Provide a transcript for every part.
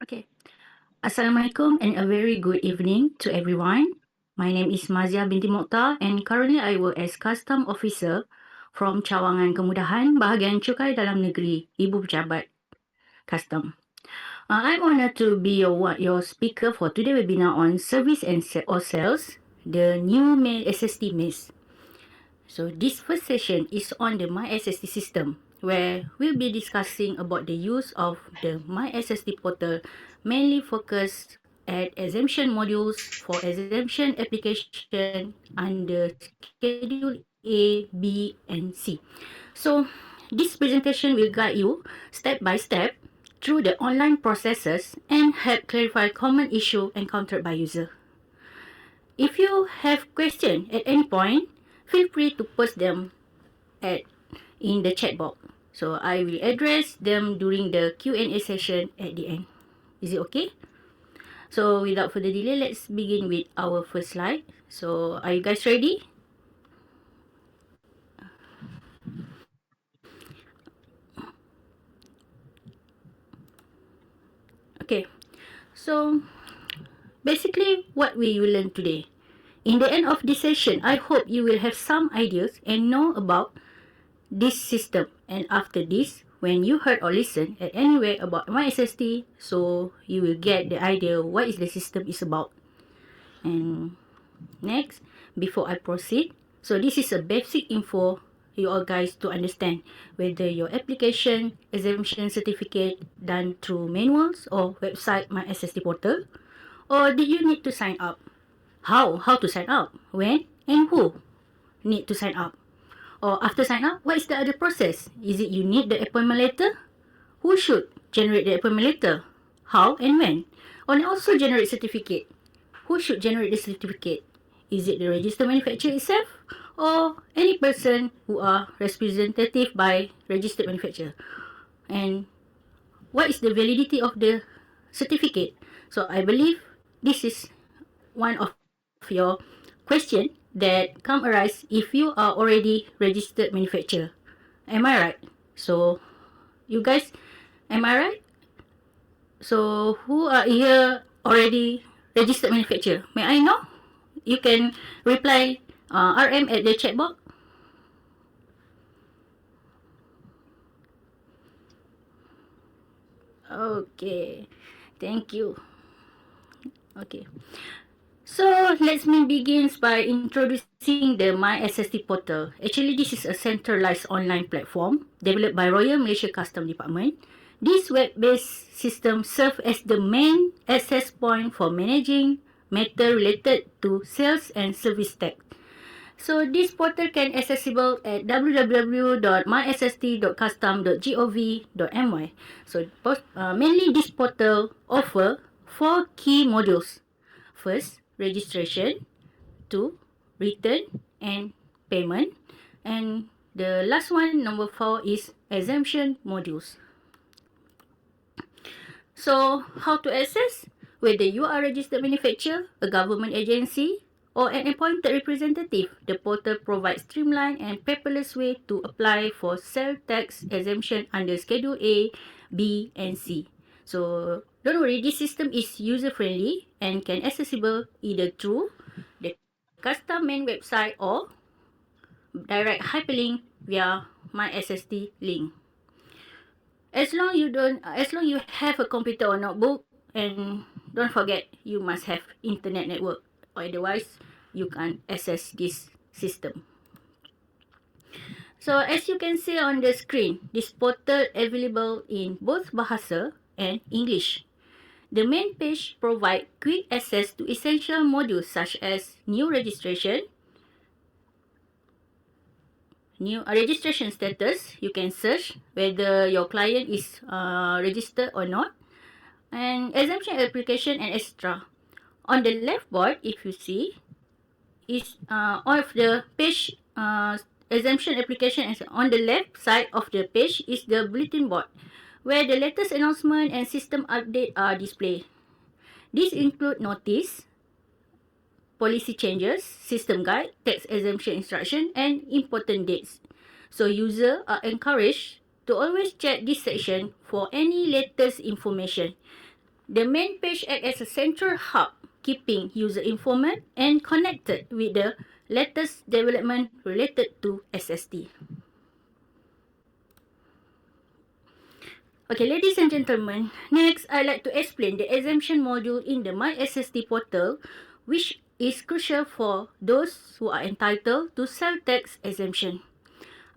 Okay. Assalamualaikum and a very good evening to everyone. My name is Mazia binti Mokhtar and currently I work as Custom Officer from Cawangan Kemudahan, Bahagian Cukai Dalam Negeri, Ibu Pejabat Custom. I'm honored to be your speaker for today's webinar on service and or sales, the new mail SST maze. So this first session is on the My SST system, where we'll be discussing about the use of the My SST portal, mainly focused at exemption modules for exemption application under Schedule A, B, and C. So this presentation will guide you step by step through the online processes and help clarify common issue encountered by user. If you have question at any point, feel free to post them in the chat box. So I will address them during the Q&A session at the end. Is it okay? So without further delay, let's begin with our first slide. So are you guys ready? Okay. So basically what we will learn today. In the end of this session, I hope you will have some ideas and know about this system. And after this, when you heard or listen at anywhere about my SST, so you will get the idea what is the system is about. And next, before I proceed, so this is a basic info you all guys to understand whether your application exemption certificate done through manuals or website my SST portal, or did you need to sign up? How to sign up? When and who need to sign up? Or after sign up, what is the other process? Is it you need the appointment letter? Who should generate the appointment letter? How and when? And also generate certificate. Who should generate the certificate? Is it the registered manufacturer itself? Or any person who are representative by registered manufacturer? And what is the validity of the certificate? So I believe this is one of your question that come arise if you are already registered manufacturer. Am I right? So you guys, am I right? So who are here already registered manufacturer? May I know? You can reply RM at the chat box. Okay, thank you. Okay. So let's me begin by introducing the My SST portal. Actually, this is a centralized online platform developed by Royal Malaysia Custom Department. This web-based system serves as the main access point for managing matter related to sales and service tax. So this portal can accessible at www.mysst.custom.gov.my. So mainly this portal offer 4 key modules. First, registration. 2, return and payment. And the last one, number 4, is exemption modules. So how to access? Whether you are a registered manufacturer, a government agency, or an appointed representative, the portal provides streamlined and paperless way to apply for sales tax exemption under Schedule A, B, and C. So don't worry, this system is user-friendly and can accessible either through the custom main website or direct hyperlink via my SST link. As long you have a computer or notebook, and don't forget you must have internet network, otherwise you can't access this system. So as you can see on the screen, this portal available in both Bahasa and English. The main page provides quick access to essential modules such as new registration status. You can search whether your client is registered or not, and exemption application and extra. On the left board, if you see, is of the page exemption application, and on the left side of the page is the bulletin board, where the latest announcement and system update are displayed. These include notice, policy changes, system guide, tax exemption instruction, and important dates. So users are encouraged to always check this section for any latest information. The main page acts as a central hub, keeping user informed and connected with the latest development related to SST. Okay, ladies and gentlemen, next I'd like to explain the exemption module in the My SST portal, which is crucial for those who are entitled to self-tax exemption.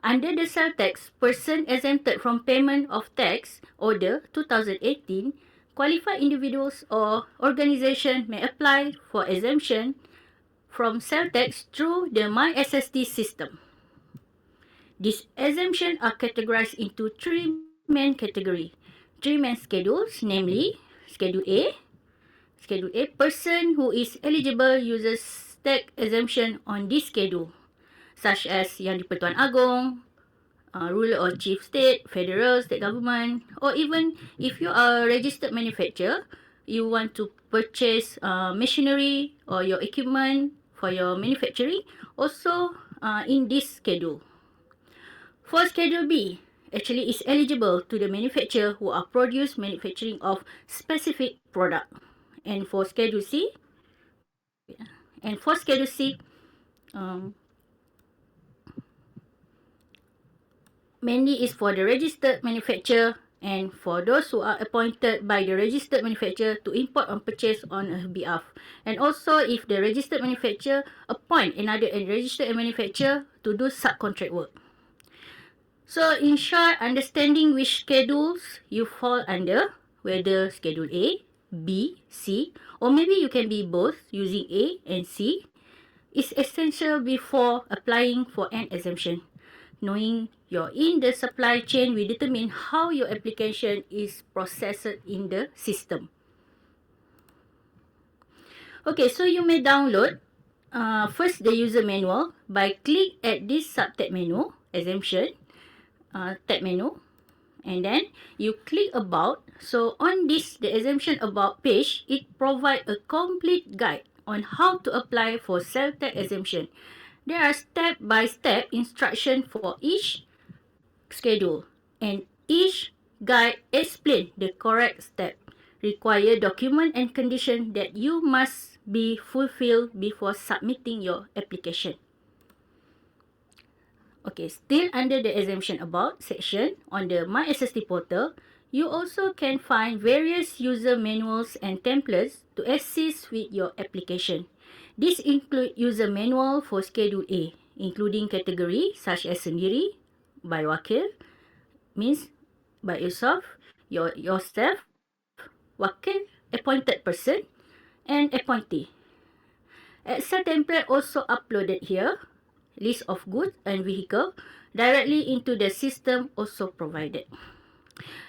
Under the self-tax, person exempted from payment of tax order 2018, qualified individuals or organization may apply for exemption from self-tax through the My SST system. These exemptions are categorized into three main categories. Three main schedules, namely Schedule A. Schedule A, person who is eligible uses tax exemption on this schedule, such as Yang di-Pertuan Agong, ruler or chief state, federal, state government, or even if you are a registered manufacturer, you want to purchase machinery or your equipment for your manufacturing, also in this schedule. For Schedule B, actually is eligible to the manufacturer who are manufacturing of specific product. And for Schedule C, mainly is for the registered manufacturer and for those who are appointed by the registered manufacturer to import or purchase on her behalf. And also if the registered manufacturer appoint another registered manufacturer to do subcontract work. So in short, understanding which schedules you fall under, whether Schedule A, B, C, or maybe you can be both using A and C, is essential before applying for an exemption. Knowing you're in the supply chain will determine how your application is processed in the system. Okay, so you may download first the user manual by click at this subtab menu, exemption, tab menu, and then you click about. So on this, the exemption about page, it provides a complete guide on how to apply for self-tax exemption. There are step-by-step instructions for each schedule, and each guide explains the correct step, require document and condition that you must be fulfilled before submitting your application. Okay, still under the exemption about section on the My SST portal, you also can find various user manuals and templates to assist with your application. This include user manual for Schedule A, including category such as sendiri, by wakil, means by yourself, yourself, wakil, appointed person, and appointee. Excel template also uploaded here, list of goods and vehicle, directly into the system also provided.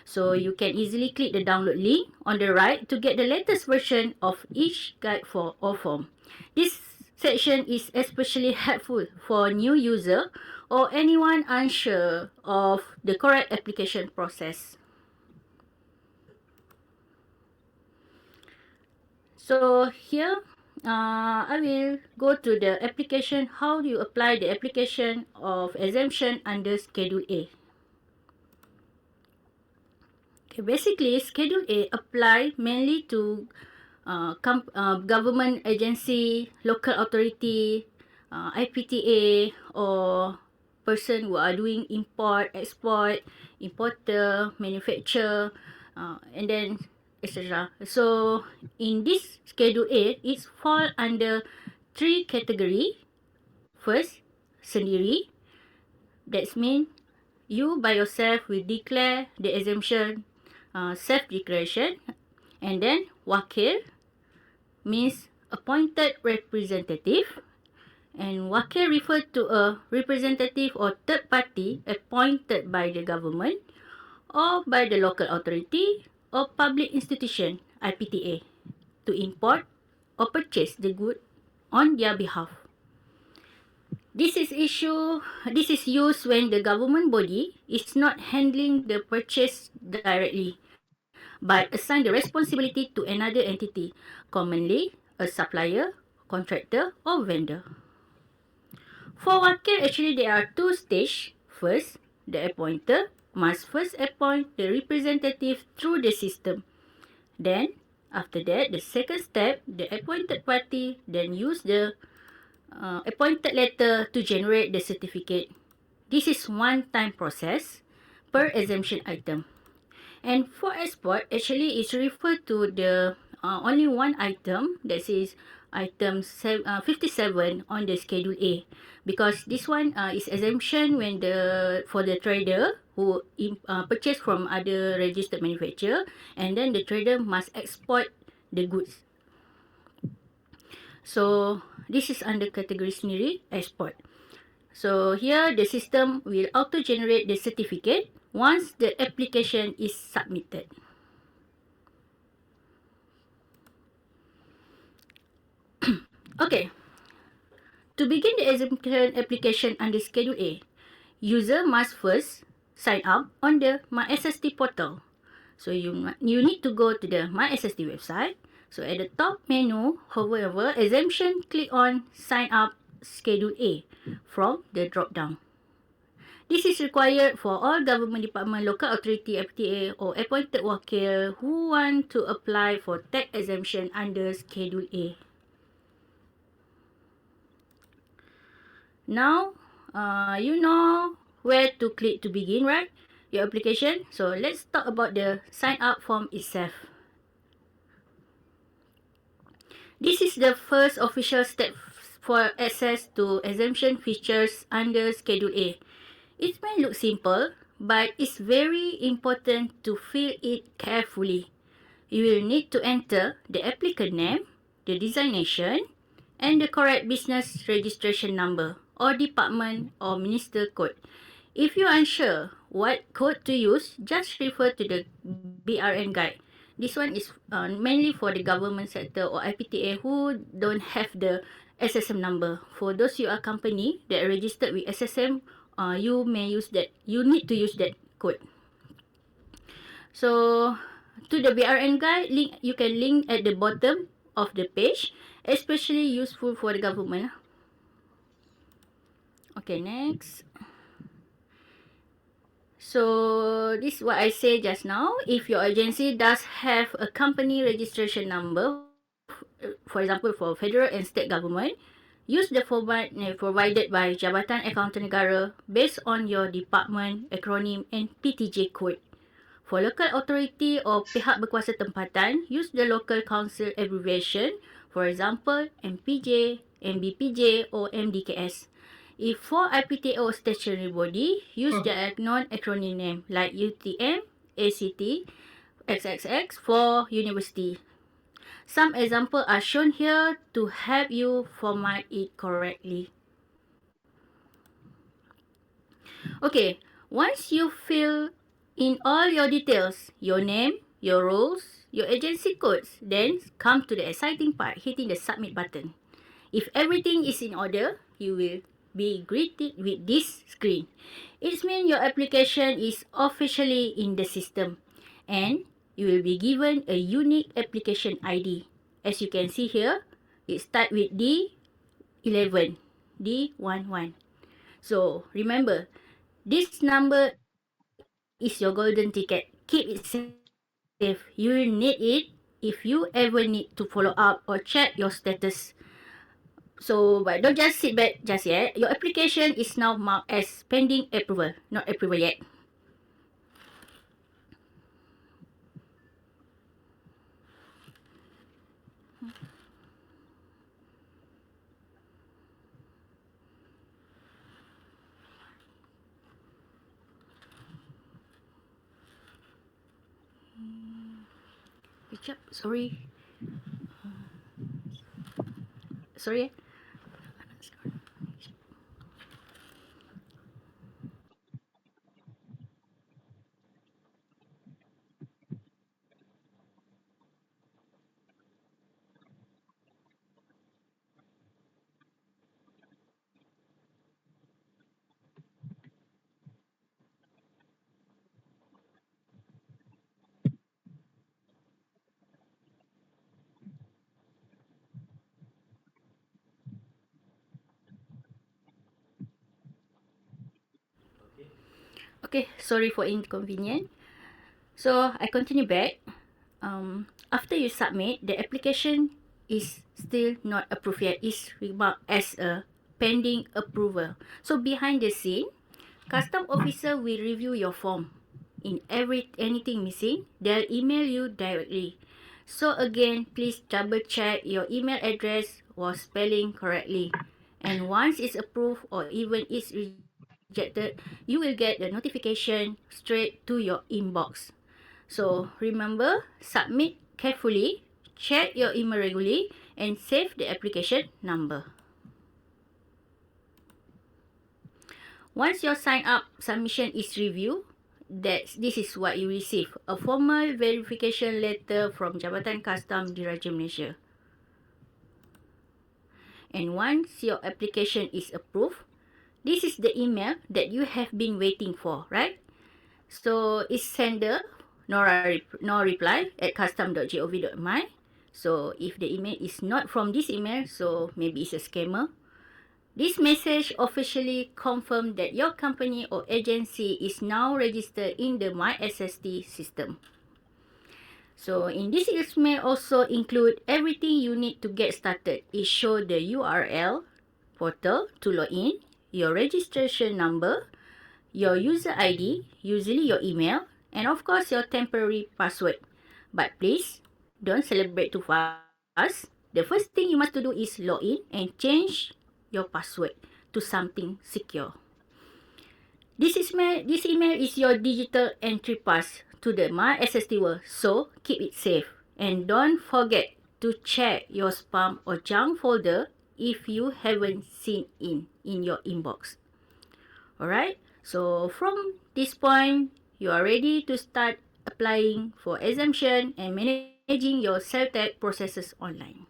So you can easily click the download link on the right to get the latest version of each guide for or form. This section is especially helpful for new user or anyone unsure of the correct application process. So here, I will go to the application, how do you apply the application of exemption under Schedule A. Okay, basically, Schedule A apply mainly to government agency, local authority, IPTA, or person who are doing import, export, importer, manufacturer, and then etc. So in this Schedule A, it fall under three category. First, sendiri. That means you by yourself will declare the exemption, self-declaration. And then wakil means appointed representative. And wakil refer to a representative or third party appointed by the government or by the local authority or public institution, IPTA, to import or purchase the good on their behalf. This is used when the government body is not handling the purchase directly, but assign the responsibility to another entity, commonly a supplier, contractor, or vendor. For wakil, actually there are two stages. First, the appointer must first appoint the representative through the system. Then, After that, the second step, the appointed party then use the appointed letter to generate the certificate. This is one-time process per exemption item. And for export, actually it's referred to the only one item, that is item 57 on the Schedule A, because this one is exemption when for the trader who purchase from other registered manufacturer, and then the trader must export the goods. So this is under category sendiri, export. So here the system will auto-generate the certificate once the application is submitted. Okay, to begin the exemption application under Schedule A, user must first sign up on the My SST portal. So you need to go to the My SST website. So at the top menu, hover over exemption, click on Sign Up Schedule A from the drop down. This is required for all government department, local authority, FTA or appointed wakil who want to apply for tax exemption under Schedule A. Now, you know where to click to begin, right? Your application. So let's talk about the sign up form itself. This is the first official step for access to exemption features under Schedule A. It may look simple, but it's very important to fill it carefully. You will need to enter the applicant name, the designation, and the correct business registration number or department or minister code. If you are unsure what code to use, just refer to the BRN guide. This one is mainly for the government sector or IPTA who don't have the SSM number. For those you are company that are registered with SSM, you may use that. You need to use that code. So to the BRN guide, you can link at the bottom of the page, especially useful for the government. Okay, next. So this is what I said just now. If your agency does have a company registration number, for example for federal and state government, use the format provided by Jabatan Akauntan Negara based on your department acronym and PTJ code. For local authority or pihak berkuasa tempatan, use the local council abbreviation, for example MPJ, MBPJ or MDKS. If for IPTA or statutory body, use the non-acronym name like UTM, ACT, XXX for university. Some examples are shown here to help you format it correctly. Okay, once you fill in all your details, your name, your roles, your agency codes, then come to the exciting part, hitting the submit button. If everything is in order, you will be greeted with this screen. It means your application is officially in the system and you will be given a unique application ID. As you can see here, it starts with D11, D11. So remember, this number is your golden ticket. Keep it safe. You will need it if you ever need to follow up or check your status. So, but don't just sit back just yet. Your application is now marked as pending approval, not approval yet. Kejap, sorry. Sorry. Okay, sorry for inconvenience. So, I continue back. after you submit, the application is still not approved yet. It's remarked as a pending approval. So behind the scene, custom officer will review your form. In anything missing, they'll email you directly. So again, please double check your email address was spelling correctly. And once it's approved or even it's rejected, you will get the notification straight to your inbox. So remember, submit carefully, check your email regularly, and save the application number. Once your sign up submission is reviewed, this is what you receive, a formal verification letter from Jabatan Custom Diraja Malaysia. And once your application is approved, this is the email that you have been waiting for, right? So it's sender no reply at custom.gov.my. So if the email is not from this email, so maybe it's a scammer. This message officially confirms that your company or agency is now registered in the My SST system. So in this email also include everything you need to get started. It shows the URL portal to log in, your registration number, your user ID, usually your email, and of course your temporary password. But please, don't celebrate too fast. The first thing you must do is log in and change your password to something secure. This email is your digital entry pass to the My SST world, so keep it safe. And don't forget to check your spam or junk folder if you haven't seen in your inbox. Alright, so from this point, you are ready to start applying for exemption and managing your self-tech processes online.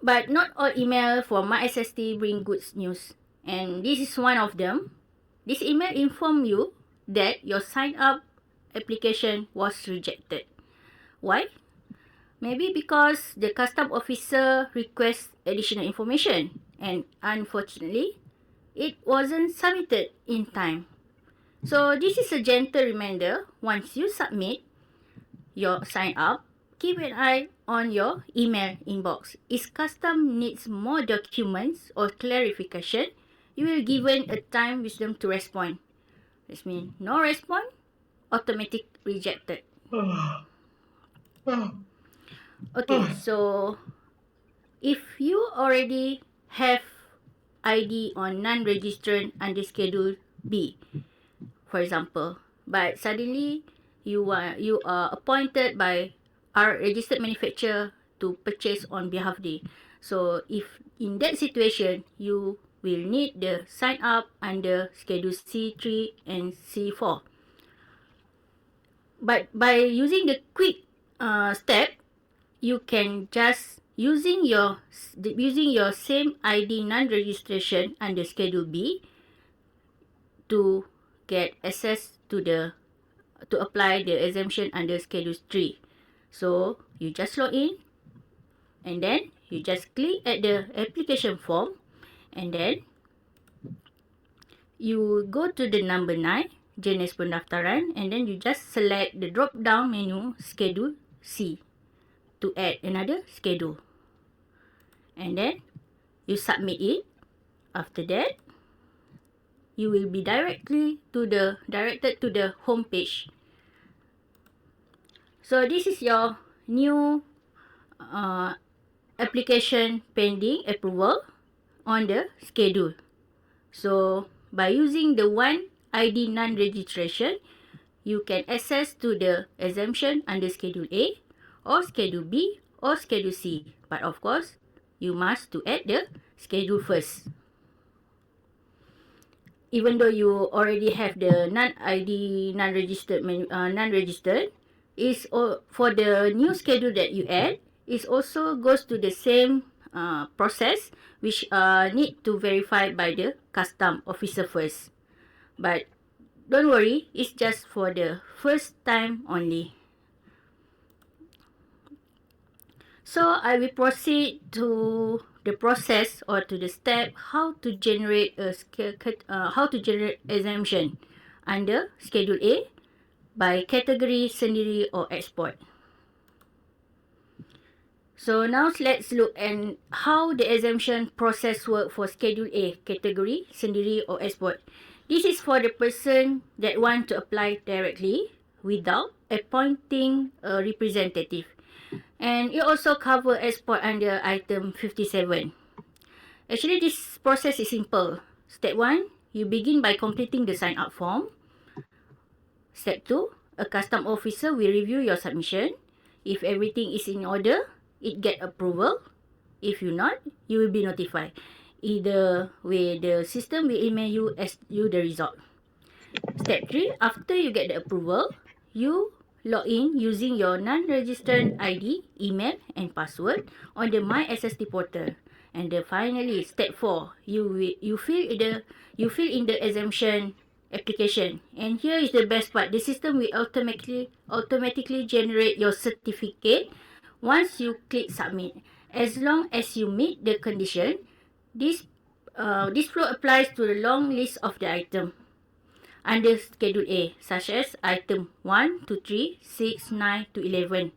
But not all email for My SST bring good news, and this is one of them. This email inform you that your sign up application was rejected. Why? Maybe because the custom officer requests additional information, and unfortunately, it wasn't submitted in time. So this is a gentle reminder. Once you submit your sign up, keep an eye on your email inbox. If custom needs more documents or clarification, you will given a time wisdom to respond. This means no response, automatic rejected. Okay, so if you already have ID on non-registered under Schedule B, for example, but suddenly you are appointed by our registered manufacturer to purchase on behalf of they. So if in that situation, you will need the sign up under Schedule C3 and C4. But by using the quick step, you can just using your same ID non-registration under Schedule B to get access to apply the exemption under Schedule 3. So you just log in, and then you just click at the application form, and then you go to the number 9, jenis pendaftaran, and then you just select the drop down menu Schedule C to add another schedule, and then you submit it. After that, you will be directed to the home page. So this is your new application pending approval on the schedule. So by using the one ID non-registration, you can access to the exemption under Schedule A or Schedule B or Schedule C. But of course, you must to add the schedule first. Even though you already have the non-ID non-registered is for the new schedule that you add, it also goes to the same process, which need to verify by the custom officer first. But don't worry, it's just for the first time only. So I will proceed to the process or to the step how to generate exemption under Schedule A by category sendiri or export. So now let's look at how the exemption process work for Schedule A category sendiri or export. This is for the person that want to apply directly without appointing a representative. And it also cover export under item 57. Actually, this process is simple. Step 1, you begin by completing the sign up form. Step 2, a custom officer will review your submission. If everything is in order, it get approval. If you not, you will be notified. Either way, the system will email you as you the result. Step 3, after you get the approval, you log in using your non-registered ID, email and password on the My SST portal. And finally, step 4, you fill in the exemption application. And here is the best part. The system will automatically generate your certificate once you click submit. As long as you meet the condition, this flow applies to the long list of the item under Schedule A, such as item 1 to 3, 6, 9 to 11,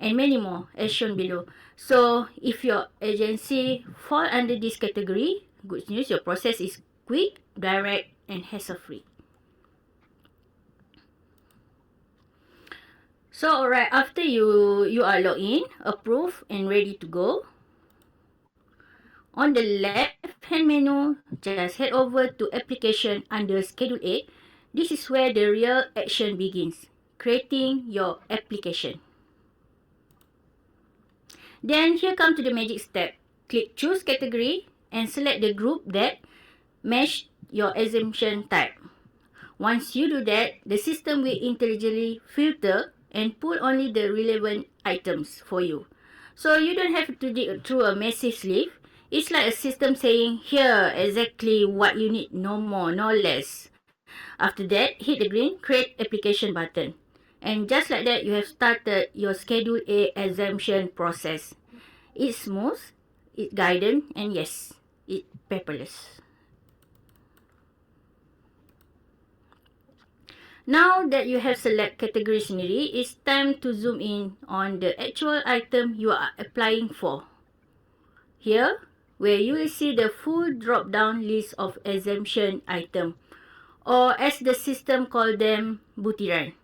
and many more as shown below. So, if your agency fall under this category, good news, your process is quick, direct, and hassle-free. So, alright, after you are logged in, approved, and ready to go, on the left-hand menu, just head over to Application under Schedule A. This is where the real action begins, creating your application. Then here come to the magic step. Click Choose Category and select the group that match your exemption type. Once you do that, the system will intelligently filter and pull only the relevant items for you. So you don't have to dig through a massive sleeve. It's like a system saying, here, exactly what you need, no more, no less. After that, hit the green Create Application button. And just like that, you have started your Schedule A exemption process. It's smooth, it's guided, and yes, it's paperless. Now that you have select category sendiri, it's time to zoom in on the actual item you are applying for. Here, where you will see the full drop-down list of exemption item, or as the system call them, butiran.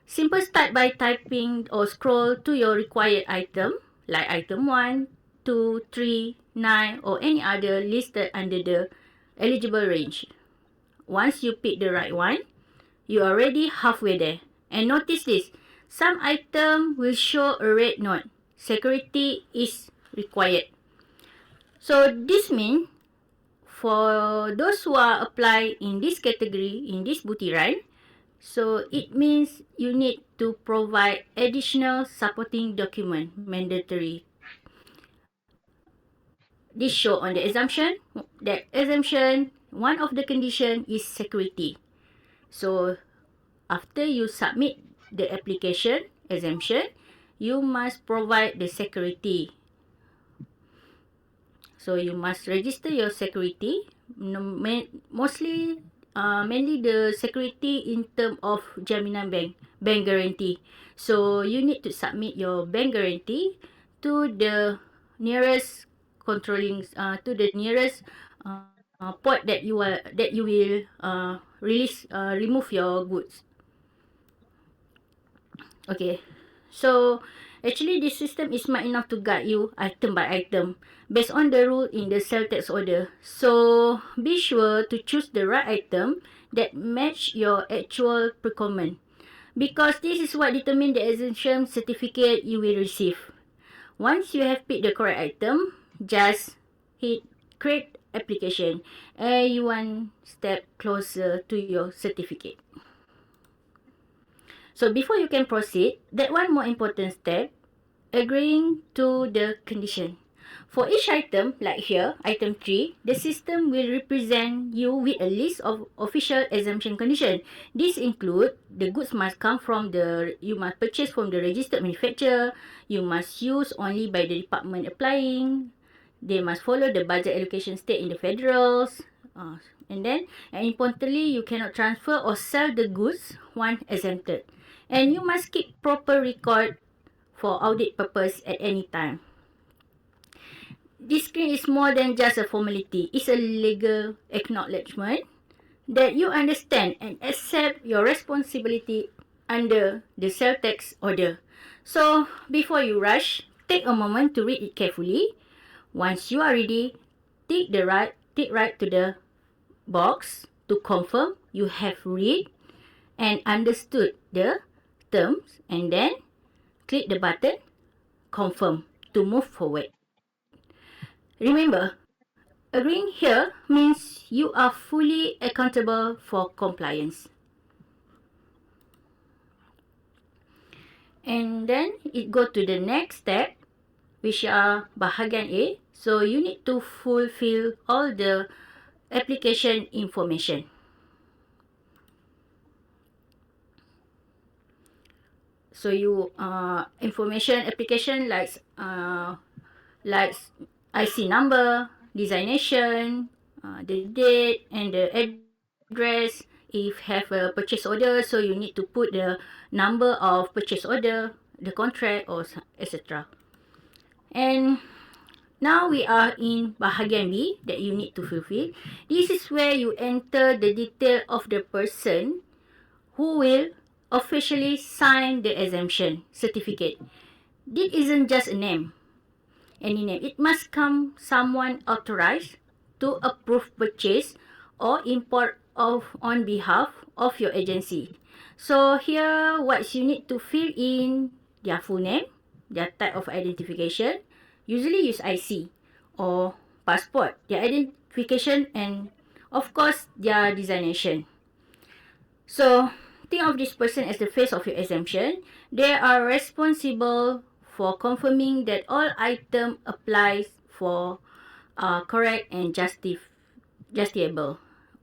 Simply start by typing or scroll to your required item, like item 1, 2, 3, 9, or any other listed under the eligible range. Once you pick the right one, you are already halfway there. And notice this, some item will show a red note. Security is required. So this means for those who are applied in this category, in this butiran, so it means you need to provide additional supporting document mandatory. This show on the exemption, one of the condition is security. So after you submit the application exemption, you must provide the security. So you must register your security, mainly the security in term of jaminan bank guarantee. So you need to submit your bank guarantee to the nearest port that you will remove your goods. Okay, so actually this system is smart enough to guide you item by item based on the rule in the sell tax order. So be sure to choose the right item that match your actual procurement, because this is what determines the exemption certificate you will receive. Once you have picked the correct item, just hit Create Application and you one step closer to your certificate. So before you can proceed, that one more important step, agreeing to the condition. For each item, like here, item 3, the system will represent you with a list of official exemption conditions. This include the goods must come from you must purchase from the registered manufacturer, you must use only by the department applying, they must follow the budget allocation state in the federals, And importantly, you cannot transfer or sell the goods once exempted. And you must keep proper record for audit purpose at any time. This screen is more than just a formality. It's a legal acknowledgement that you understand and accept your responsibility under the sale tax order. So, before you rush, take a moment to read it carefully. Once you are ready, tick right to the box to confirm you have read and understood the terms, and then click the button confirm to move forward. Remember, agreeing here means you are fully accountable for compliance. And then it go to the next step, which are bahagian A. So you need to fulfill all the application information. So you information application like IC number, designation, the date and the address. If have a purchase order, so you need to put the number of purchase order, the contract, or etc. And now we are in bahagian B that you need to fulfill. This is where you enter the detail of the person who will officially sign the exemption certificate. This isn't just a name, any name. It must come someone authorized to approve purchase or import on behalf of your agency. So here, what you need to fill in their full name, their type of identification, usually use IC or passport, their identification, and of course their designation. So think of this person as the face of your exemption. They are responsible for confirming that all item applies for correct and justifiable.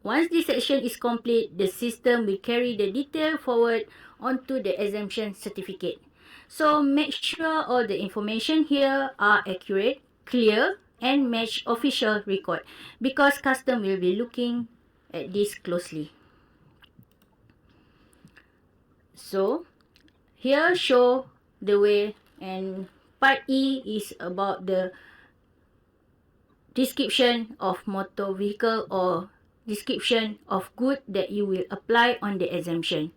Once this section is complete, the system will carry the detail forward onto the exemption certificate. So make sure all the information here are accurate, clear, and match official record, because custom will be looking at this closely. So here show the way, and part E is about the description of motor vehicle or description of good that you will apply on the exemption.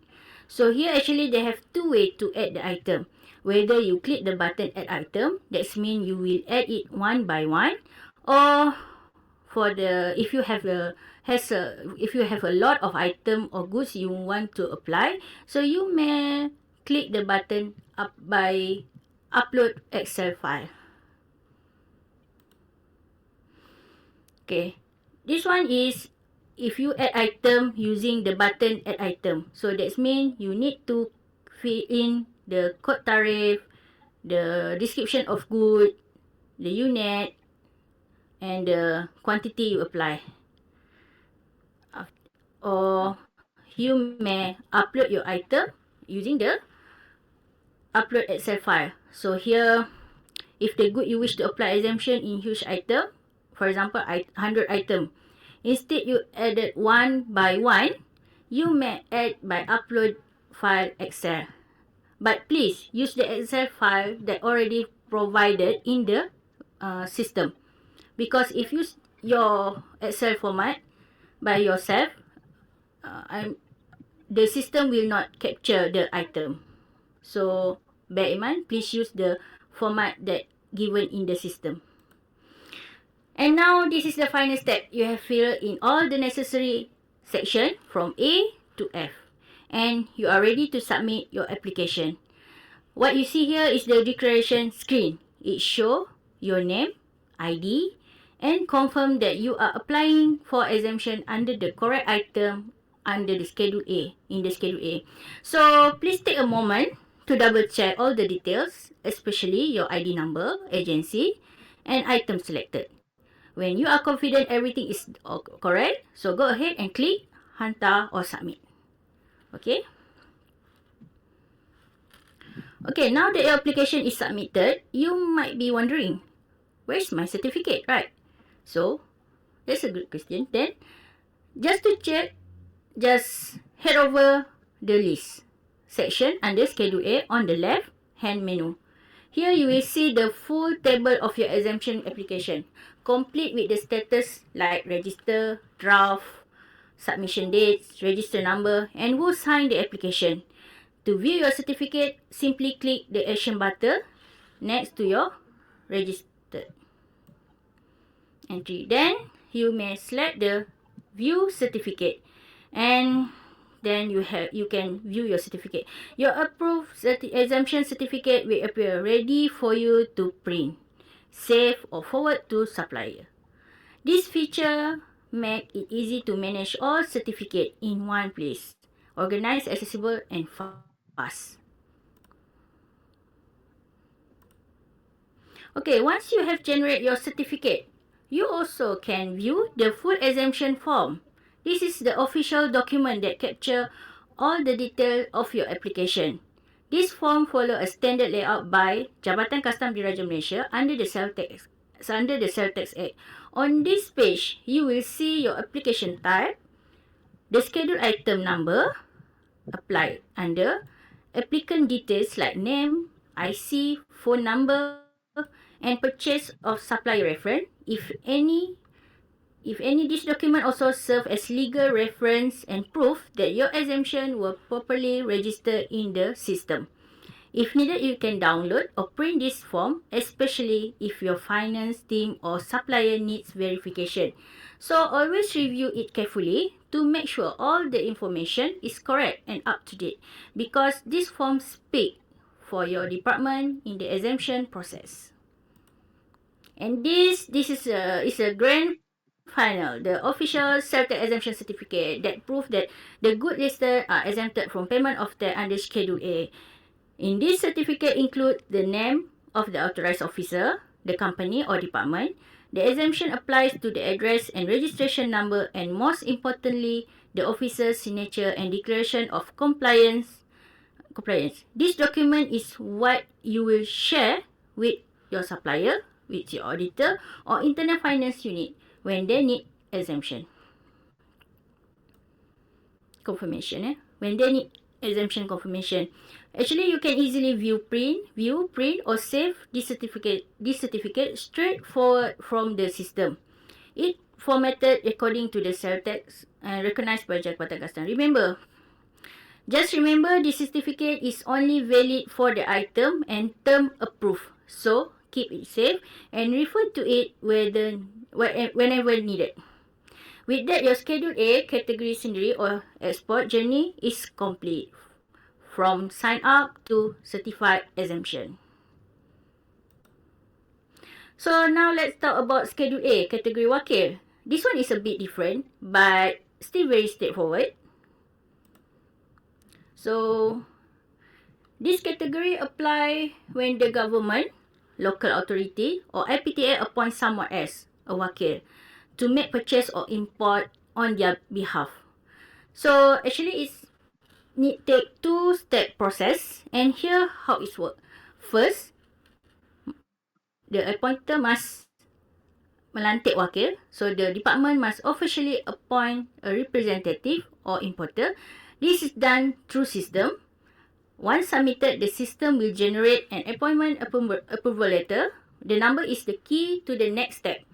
So here actually they have two ways to add the item. Whether you click the button add item, that means you will add it one by one, or for the if you have a lot of item or goods you want to apply, so you may click the button up by upload Excel file. Okay, this one is if you add item using the button add item. So that means you need to fill in the code tariff, the description of good, the unit, and the quantity you apply. Or you may upload your item using the upload Excel file. So here, if the good you wish to apply exemption in huge item, for example 100 item, instead you added one by one, you may add by upload file Excel. But please use the Excel file that already provided in the system, because if you use your Excel format by yourself, the system will not capture the item. So bear in mind, please use the format that given in the system. And now this is the final step. You have filled in all the necessary section from A to F, and you are ready to submit your application. What you see here is the declaration screen. It shows your name, ID, and confirm that you are applying for exemption under the correct item under the Schedule A, in the Schedule A. So please take a moment to double check all the details, especially your ID number, agency, and item selected. When you are confident everything is correct, so go ahead and click hantar or submit. Okay. Okay, now that your application is submitted, you might be wondering, where's my certificate, right? So, that's a good question. Then, Just to check, just head over the list section under Schedule A on the left hand menu. Here you will see the full table of your exemption application, complete with the status like register, draft, submission dates, register number, and who signed the application. To view your certificate, simply click the action button next to your registered entry. Then you may select the view certificate, and then you can view your certificate. Your approved exemption certificate will appear ready for you to print, save, or forward to supplier. This feature make it easy to manage all certificate in one place, organized, accessible, and fast. Okay, once you have generated your certificate, you also can view the full exemption form. This is the official document that captures all the detail of your application. This form follows a standard layout by Jabatan Kastam Diraja Malaysia under the Sales Tax Act. On this page, you will see your application type, the scheduled item number applied under, applicant details like name, IC, phone number, and purchase of supplier reference. If any, this document also serve as legal reference and proof that your exemption were properly registered in the system. If needed, you can download or print this form, especially if your finance team or supplier needs verification. So always review it carefully to make sure all the information is correct and up to date, because this form speak for your department in the exemption process. And this is a grand final, the official Sales Tax exemption certificate that prove that the goods listed are exempted from payment of tax under Schedule A. In this certificate include the name of the authorized officer, the company or department. The exemption applies to the address and registration number, and most importantly, the officer's signature and declaration of compliance. This document is what you will share with your supplier, with your auditor, or internal finance unit when they need exemption confirmation. When they need exemption confirmation, actually you can easily view, print, or save this certificate straight forward from the system. It formatted according to the Sales Tax and recognized by Jabatan Kastam. Just remember, this certificate is only valid for the item and term approved. So keep it safe and refer to it whenever needed. With that, your Schedule A category sendiri or export journey is complete, from sign up to certified exemption. So now let's talk about Schedule A category wakil. This one is a bit different, but still very straightforward. So this category apply when the government, local authority, or IPTA appoint someone else, a wakil, to make purchase or import on their behalf. So actually it's need take two-step process, and here how it work. First, the appointer must melantik wakil. So the department must officially appoint a representative or importer. This is done through system. Once submitted, the system will generate an appointment approval letter. The number is the key to the next step.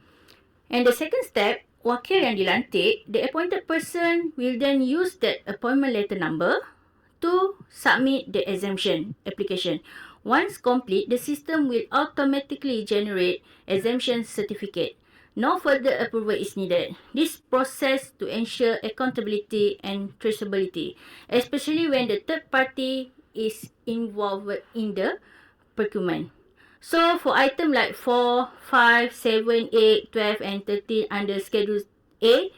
And the second step, wakil yang dilantik, the appointed person will then use that appointment letter number to submit the exemption application. Once complete, the system will automatically generate exemption certificate. No further approval is needed. This process to ensure accountability and traceability, especially when the third party is involved in the procurement. So for item like 4, 5, 7, 8, 12 and 13 under Schedule A,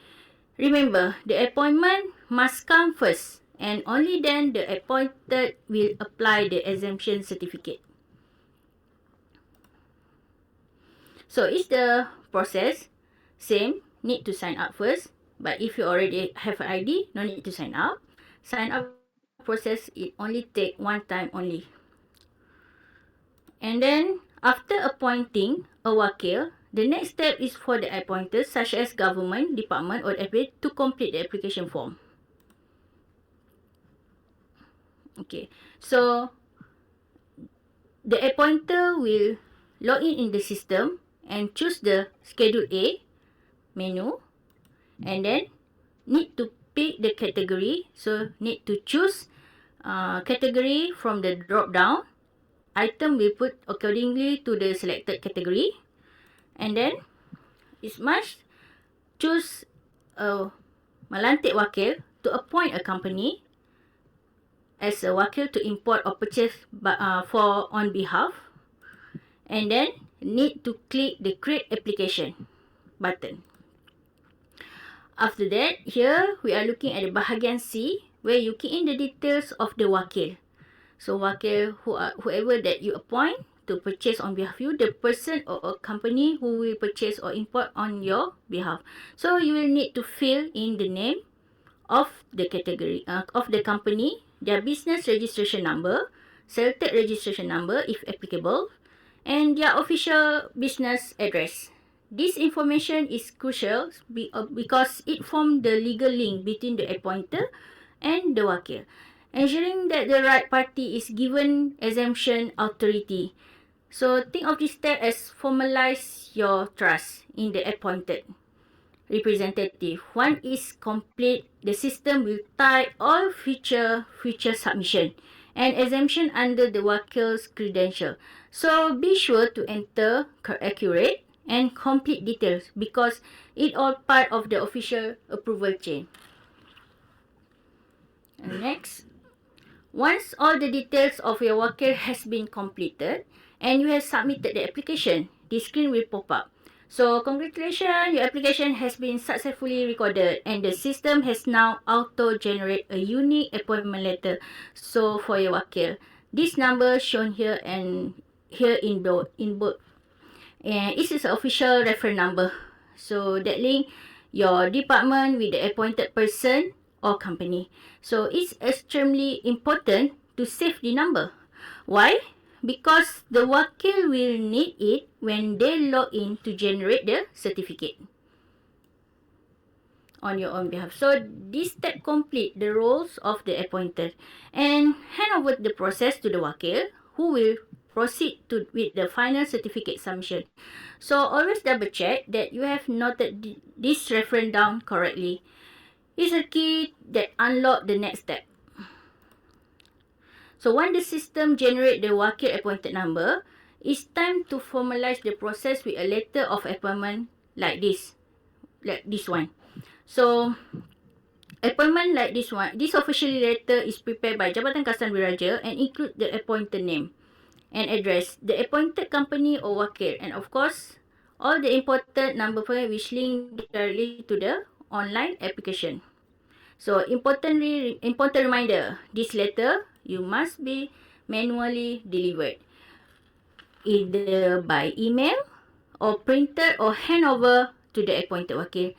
remember the appointment must come first, and only then the appointed will apply the exemption certificate. So is the process same? Need to sign up first, but if you already have an ID, no need to sign up. Sign up process, it only take one time only. And then after appointing a wakil, The next step is for the appointers, such as government, department, or FA, to complete the application form. Okay, so the appointer will log in the system and choose the Schedule A menu, and then need to pick the category. So need to choose category from the drop down. Item will put accordingly to the selected category, and then it must choose melantik wakil to appoint a company as a wakil to import or purchase for on behalf, and then need to click the create application button. After that, here we are looking at the bahagian C, where you key in the details of the wakil. So wakil, whoever that you appoint to purchase on behalf of you, the person or a company who will purchase or import on your behalf. So you will need to fill in the name of the category of the company, their business registration number, selected registration number if applicable, and their official business address. This information is crucial because it forms the legal link between the appointer and the wakil, ensuring that the right party is given exemption authority. So think of this step as formalize your trust in the appointed representative. Once is complete, the system will tie all future submission and exemption under the wakil's credential. So be sure to enter accurate and complete details because it all part of the official approval chain. And next, once all the details of your wakil has been completed and you have submitted the application, the screen will pop up. So congratulations, your application has been successfully recorded and the system has now auto-generate a unique appointment letter. So for your wakil, this number shown here and here in bold. And this is the official reference number. So that link your department with the appointed person or company. So it's extremely important to save the number. Why? Because the wakil will need it when they log in to generate the certificate on your own behalf. So this step complete the roles of the appointed and hand over the process to the wakil who will proceed with the final certificate submission. So always double check that you have noted this reference down correctly. It's a key that unlock the next step. So once the system generate the wakil appointed number, it's time to formalize the process with a letter of appointment like this one. So appointment like this one, this official letter is prepared by Jabatan Kastan Diraja and include the appointed name and address, the appointed company or wakil, and of course all the important number point which link directly to the online application. So important reminder, this letter you must be manually delivered either by email or printed or hand over to the appointed wakil.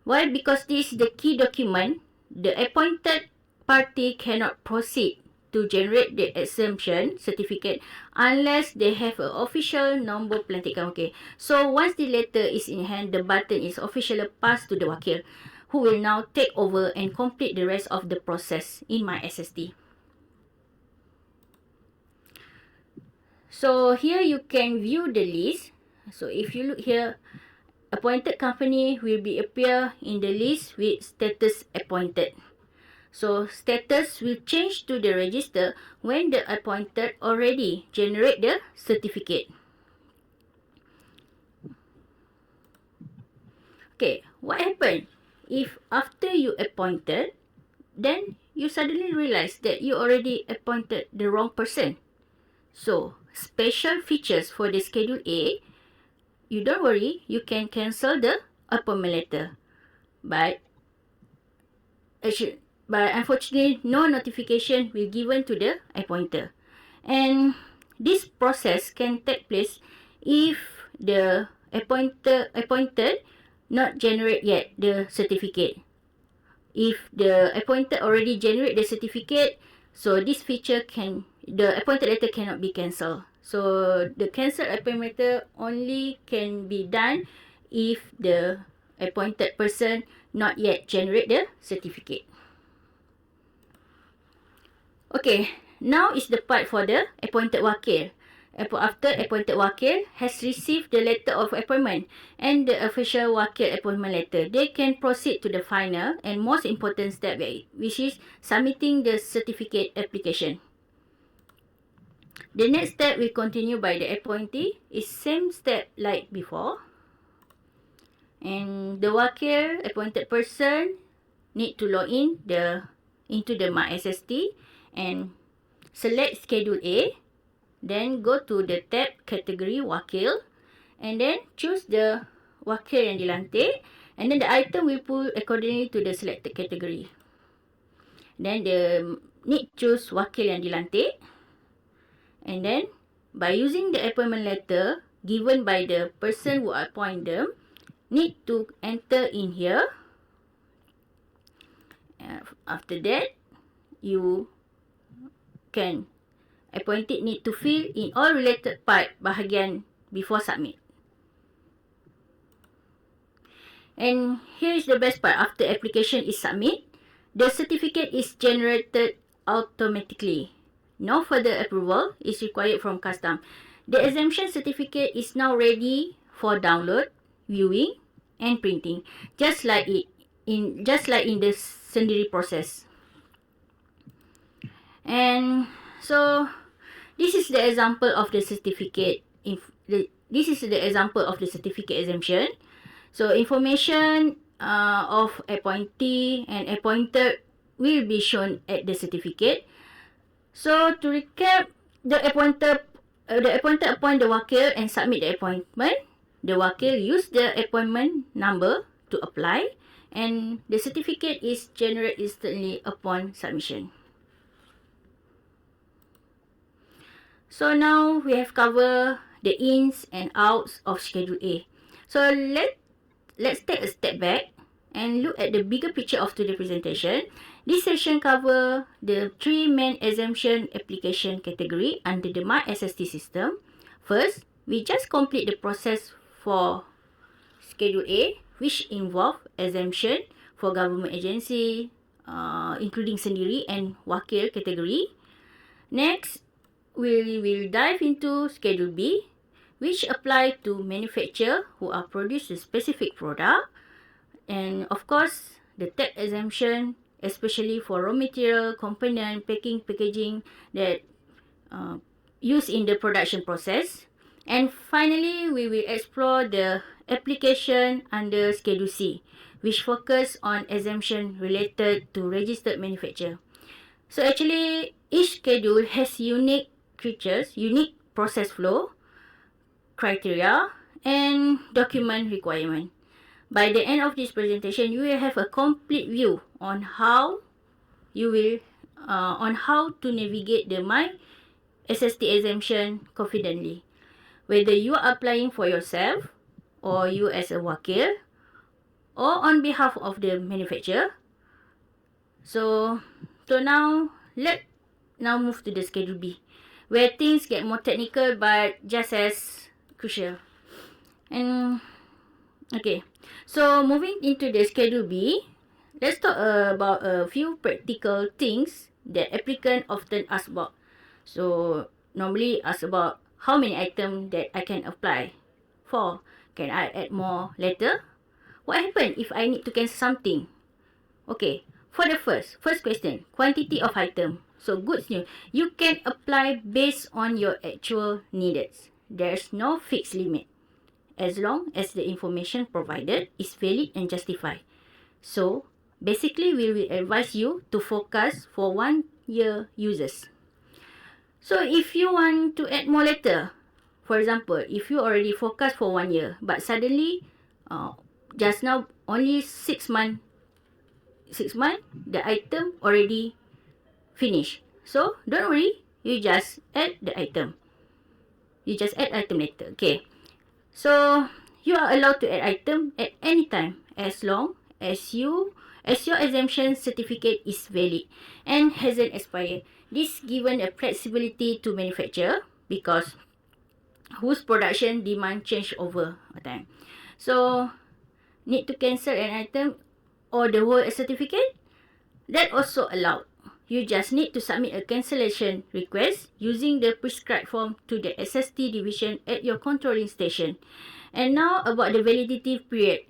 Why? Because this is the key document. The appointed party cannot proceed to generate the exemption certificate unless they have an official nombor pelantikan wakil. So once the letter is in hand, the button is officially passed to the wakil, who will now take over and complete the rest of the process in my SST. So here you can view the list. So if you look here, appointed company will be appear in the list with status appointed. So status will change to the register when the appointed already generate the certificate. Okay, what happened if after you appointed, then you suddenly realize that you already appointed the wrong person? So special features for the Schedule A, you don't worry, you can cancel the appointment letter. But unfortunately, no notification will given to the appointer. And this process can take place if the appointed not generate yet the certificate. If the appointed already generate the certificate, so this feature the appointed letter cannot be cancelled. So the cancel appointment letter only can be done if the appointed person not yet generate the certificate. Okay, now is the part for the appointed wakil. After appointed wakil has received the letter of appointment and the official wakil appointment letter, they can proceed to the final and most important step, which is submitting the certificate application. The next step will continue by the appointee is same step like before. And the wakil appointed person need to log in into the My SST and select Schedule A. Then go to the tab category wakil and then choose the wakil yang dilantik, and then the item will pull accordingly to the selected category. Then the need choose wakil yang dilantik, and then by using the appointment letter given by the person who appoint them, need to enter in here. After that, you can appointed need to fill in all related part bahagian before submit. And here is the best part. After application is submit, the certificate is generated automatically. No further approval is required from custom. The exemption certificate is now ready for download, viewing, and printing, just like in the sendiri process. And so this is the example of the certificate. This is the example of the certificate exemption. So information of appointee and appointed will be shown at the certificate. So to recap, the appointed appoint the wakil and submit the appointment. The wakil use the appointment number to apply, and the certificate is generated instantly upon submission. So now we have covered the ins and outs of Schedule A. So let's take a step back and look at the bigger picture of today's presentation. This session covers the three main exemption application category under the My SST system. First, we just complete the process for Schedule A, which involve exemption for government agency, including sendiri and wakil category. Next, we will dive into Schedule B, which apply to manufacturer who are produce a specific product, and of course the tax exemption, especially for raw material, component, packaging that used in the production process. And finally, we will explore the application under Schedule C, which focus on exemption related to registered manufacturer. So actually, each schedule has unique features, unique process flow, criteria, and document requirement. By the end of this presentation, you will have a complete view on how to navigate the My SST exemption confidently, whether you are applying for yourself or you as a wakil or on behalf of the manufacturer. So now let's move to the Schedule B, where things get more technical but just as crucial. And okay, so moving into the Schedule B, let's talk about a few practical things that applicant often ask about. So normally ask about how many items that I can apply for. Can I add more later? What happens if I need to cancel something? Okay, for the first question, quantity of item. So good news, you can apply based on your actual needs. There's no fixed limit, as long as the information provided is valid and justified. So basically, we will advise you to focus for 1 year uses. So if you want to add more later, for example, if you already focus for 1 year, but suddenly just now only 6 months, the item already finished. So don't worry, you just add the item. You just add item later. Okay. So you are allowed to add item at any time as long as your exemption certificate is valid and hasn't expired. This given a flexibility to manufacturer because whose production demand change over time. So, need to cancel an item or the whole certificate? That also allowed. You just need to submit a cancellation request using the prescribed form to the SST division at your controlling station. And now about the validity period.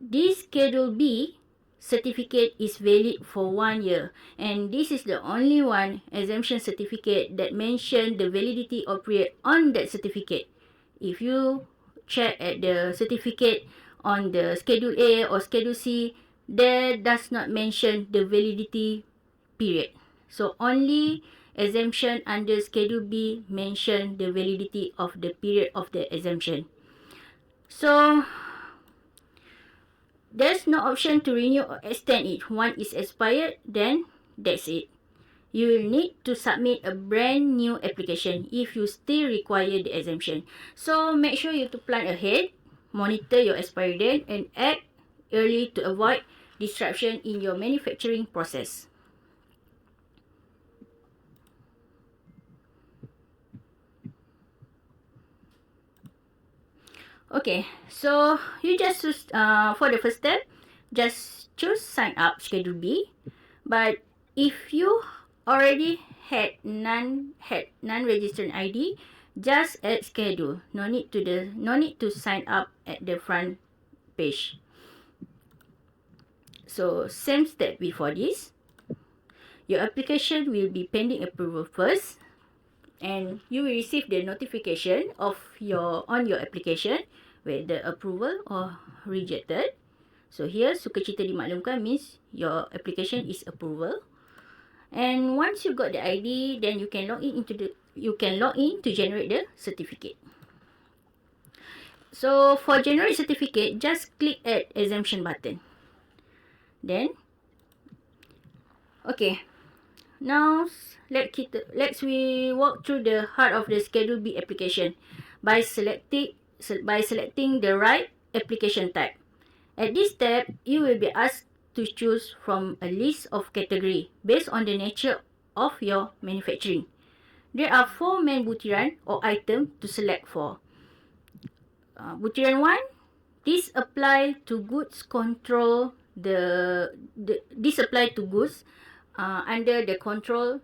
This Schedule B certificate is valid for 1 year, and this is the only one exemption certificate that mention the validity of period on that certificate. If you check at the certificate on the Schedule A or Schedule C, there does not mention the validity period. So only exemption under Schedule B mention the validity of the period of the exemption. So there's no option to renew or extend it. Once it's expired, then that's it. You will need to submit a brand new application if you still require the exemption. So make sure you to plan ahead, monitor your expiry date, and act early to avoid disruption in your manufacturing process. Okay, so you just choose, for the first step, just choose sign up Schedule B. But if you already had non-registered ID, just add schedule. No need to sign up at the front page. So same step before this. Your application will be pending approval first, and you will receive the notification on your application whether approval or rejected. So here sukacita dimaklumkan means your application is approval. And once you got the ID, then you can log in to generate the certificate. So for generate certificate, just click add exemption button. Then okay. Now let's we walk through the heart of the Schedule B application by selecting the right application type. At this step, you will be asked to choose from a list of category based on the nature of your manufacturing. There are 4 main butiran or item to select for. Butiran 1, this apply to goods control this apply to goods under the Control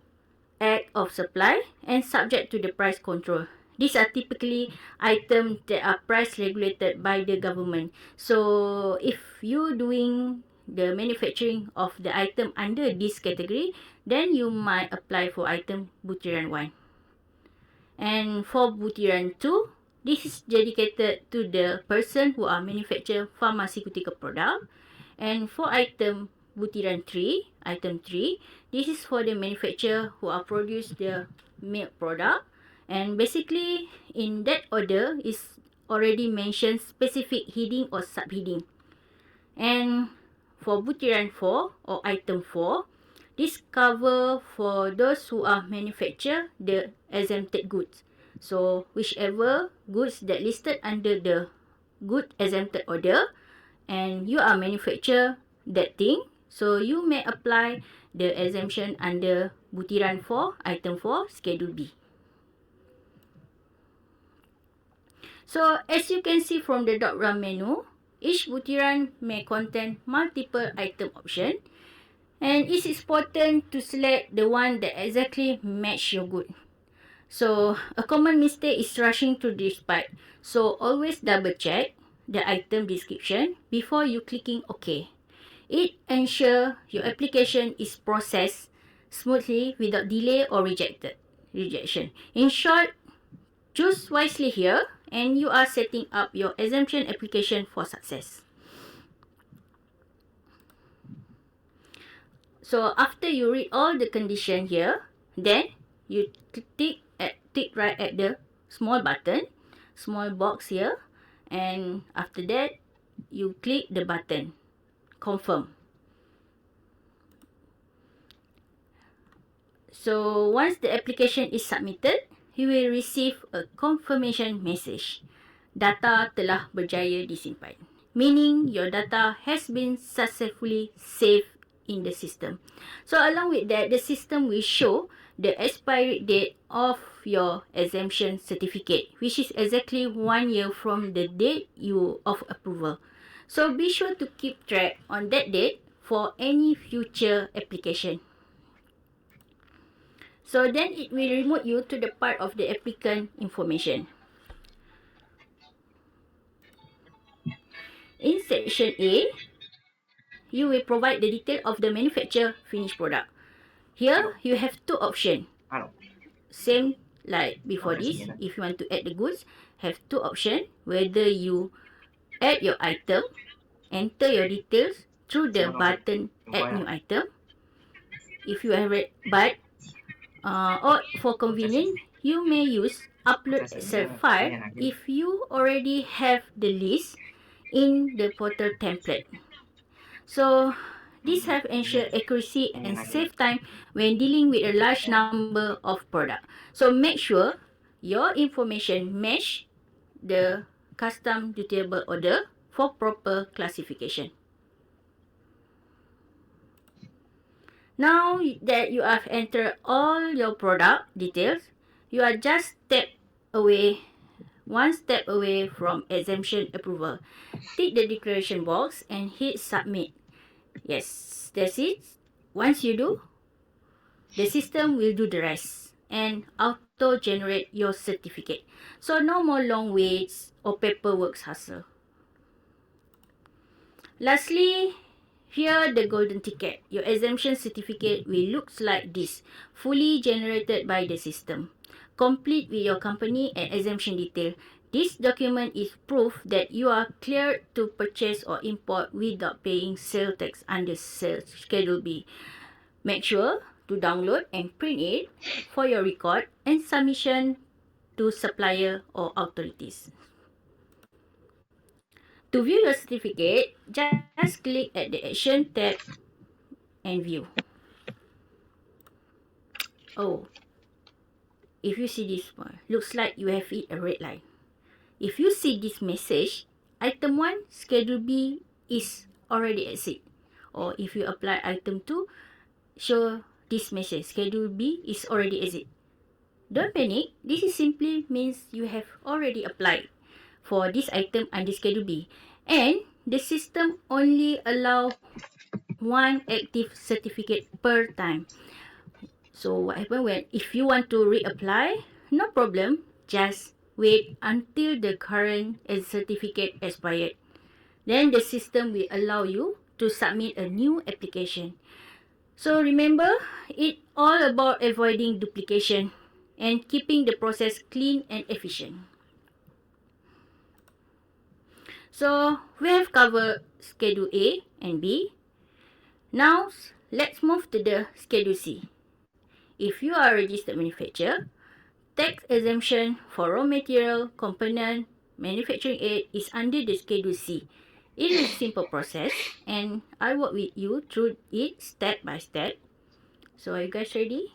Act of Supply and subject to the price control. These are typically items that are price regulated by the government. So if you doing the manufacturing of the item under this category, then you might apply for item Butiran 1. And for Butiran 2, this is dedicated to the person who are manufacture pharmaceutical product. And for item Butiran 3, item 3, this is for the manufacturer who are produce the milk product. And basically, in that order is already mentioned specific heading or subheading. And for Butiran 4 or item 4, this cover for those who are manufacture the exempted goods. So whichever goods that listed under the good exempted order, and you are manufacture that thing, so you may apply the exemption under Butiran 4, item 4, Schedule B. So as you can see from the drop-down menu, each butiran may contain multiple item option, and it is important to select the one that exactly match your good. So a common mistake is rushing through this part. So always double check the item description before you clicking OK. It ensures your application is processed smoothly without delay or rejection. In short, choose wisely here, and you are setting up your exemption application for success. So after you read all the condition here, then you tick right at the small button, small box here, and after that you click the button confirm. So once the application is submitted, you will receive a confirmation message. Data telah berjaya disimpan, meaning your data has been successfully saved in the system. So along with that, the system will show the expiry date of your exemption certificate, which is exactly 1 year from the date of approval. So be sure to keep track on that date for any future application. So then it will remote you to the part of the applicant information. In section A, you will provide the detail of the manufacturer finished product. Here, you have two options. Same like before this, if you want to add the goods, have two options. Whether you add your item, enter your details through the button add new item. If you have it, but or for convenience, you may use upload Excel file if you already have the list in the portal template. So this have ensured accuracy and save time when dealing with a large number of products. So make sure your information match the custom dutiable order for proper classification. Now that you have entered all your product details, you are just one step away from exemption approval. Tick the declaration box and hit submit. Yes, that's it. Once you do, the system will do the rest and auto-generate your certificate. So no more long waits or paperwork hassle. Lastly, here the golden ticket. Your exemption certificate will look like this, fully generated by the system. Complete with your company and exemption detail. This document is proof that you are cleared to purchase or import without paying sales tax under Schedule B. Make sure to download and print it for your record and submission to supplier or authorities. To view your certificate, just click at the Action tab and view. Oh, if you see this one, looks like you have hit a red line. If you see this message, item 1, Schedule B is already exit. Or if you apply item 2, show this message, Schedule B is already exit. Don't panic, this is simply means you have already applied for this item under Schedule B. And the system only allow one active certificate per time. So what happens if you want to reapply, no problem, just wait until the current certificate expired. Then the system will allow you to submit a new application. So remember, it's all about avoiding duplication and keeping the process clean and efficient. So we have covered Schedule A and B. Now let's move to the Schedule C. If you are a registered manufacturer, tax exemption for raw material, component, manufacturing aid is under the Schedule C. It is a simple process and I work with you through it step by step. So are you guys ready?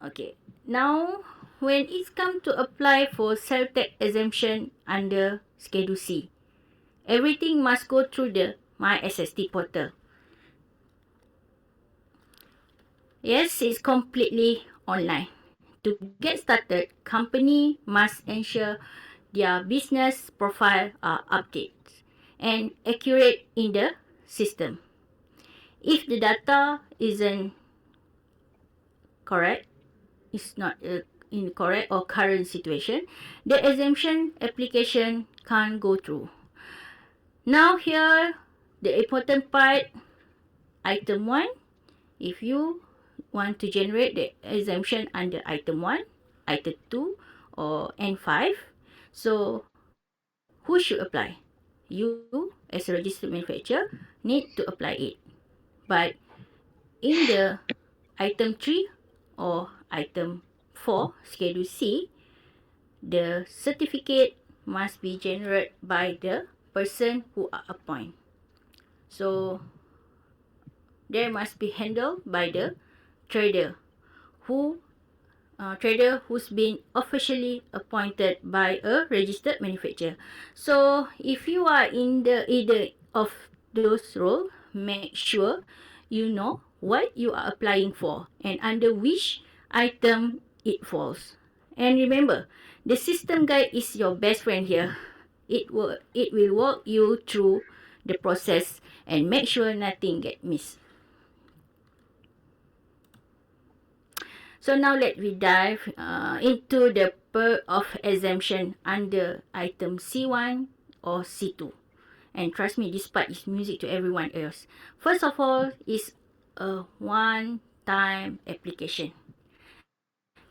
Okay. Now, when it's come to apply for sales tax exemption under Schedule C, everything must go through the My SST portal. Yes, it's completely online. To get started, company must ensure their business profile are updated and accurate in the system. If the data isn't correct, it's not in correct or current situation, the exemption application can't go through. Now here, the important part, item 1, if you want to generate the exemption under item 1, item 2 or N5, so who should apply? You as a registered manufacturer need to apply it. But in the item 3 or item 4, Schedule C, the certificate must be generated by the person who are appointed. So there must be handled by the trader who's been officially appointed by a registered manufacturer. So if you are in the either of those roles, make sure you know what you are applying for and under which item it falls. And remember, the system guide is your best friend here. It will walk you through the process and make sure nothing get missed. So now let me dive into the per of exemption under item C1 or C2. And trust me, this part is music to everyone else. First of all, is a one-time application.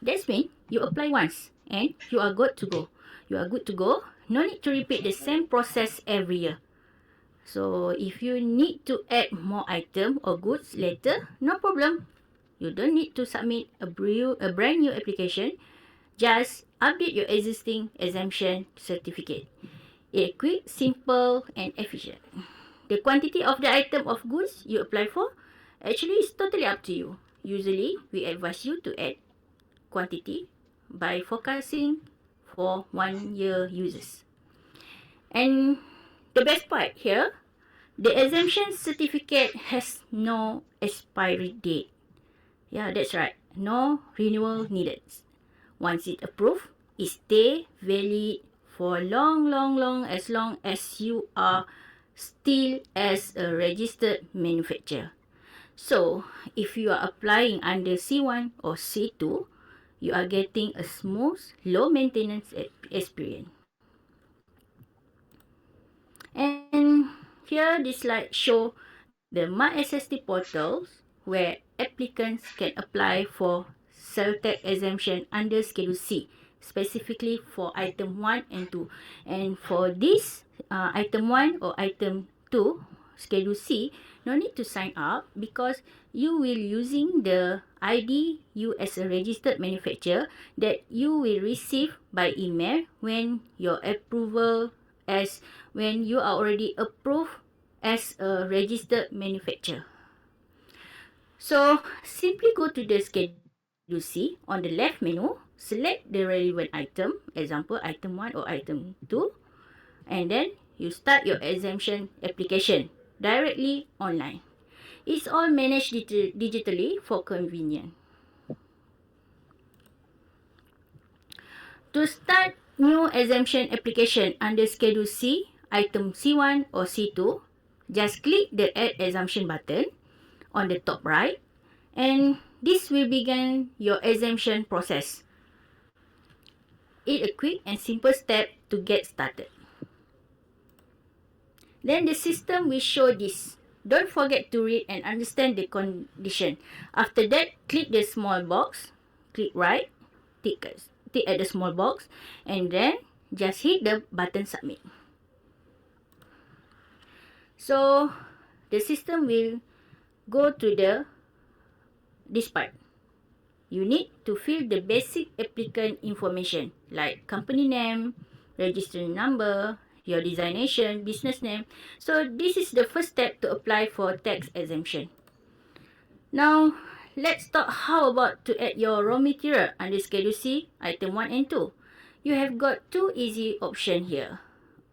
That's mean you apply once and you are good to go. You are good to go. No need to repeat the same process every year. So if you need to add more item or goods later, no problem. You don't need to submit a brand new application. Just update your existing exemption certificate. It's quick, simple, and efficient. The quantity of the item of goods you apply for actually is totally up to you. Usually, we advise you to add quantity by forecasting for 1 year uses. And the best part here, the exemption certificate has no expiry date. Yeah, that's right. No renewal needed. Once it approved, it stay valid for long as long as you are still as a registered manufacturer. So, if you are applying under C1 or C2, you are getting a smooth, low maintenance experience. And here this slide show the My SST portals where applicants can apply for selected exemption under Schedule C, specifically for item 1 and 2. And for this item 1 or item 2, Schedule C, no need to sign up because you will using the ID you as a registered manufacturer that you will receive by email when your approval as when you are already approved as a registered manufacturer. So, simply go to the Schedule C on the left menu, select the relevant item, example item 1 or item 2, and then you start your exemption application directly online. It's all managed digitally for convenience. To start new exemption application under Schedule C, item C1 or C2, just click the Add Exemption button on the top right, and this will begin your exemption process. It's a quick and simple step to get started. Then the system will show this. Don't forget to read and understand the condition. After that, click the small box, click right, tick at the small box, and then just hit the button submit. So the system will go to this part. You need to fill the basic applicant information like company name, registration number, your designation, business name. So this is the first step to apply for tax exemption. Now, let's talk how about to add your raw material under Schedule C, item 1 and 2. You have got two easy options here.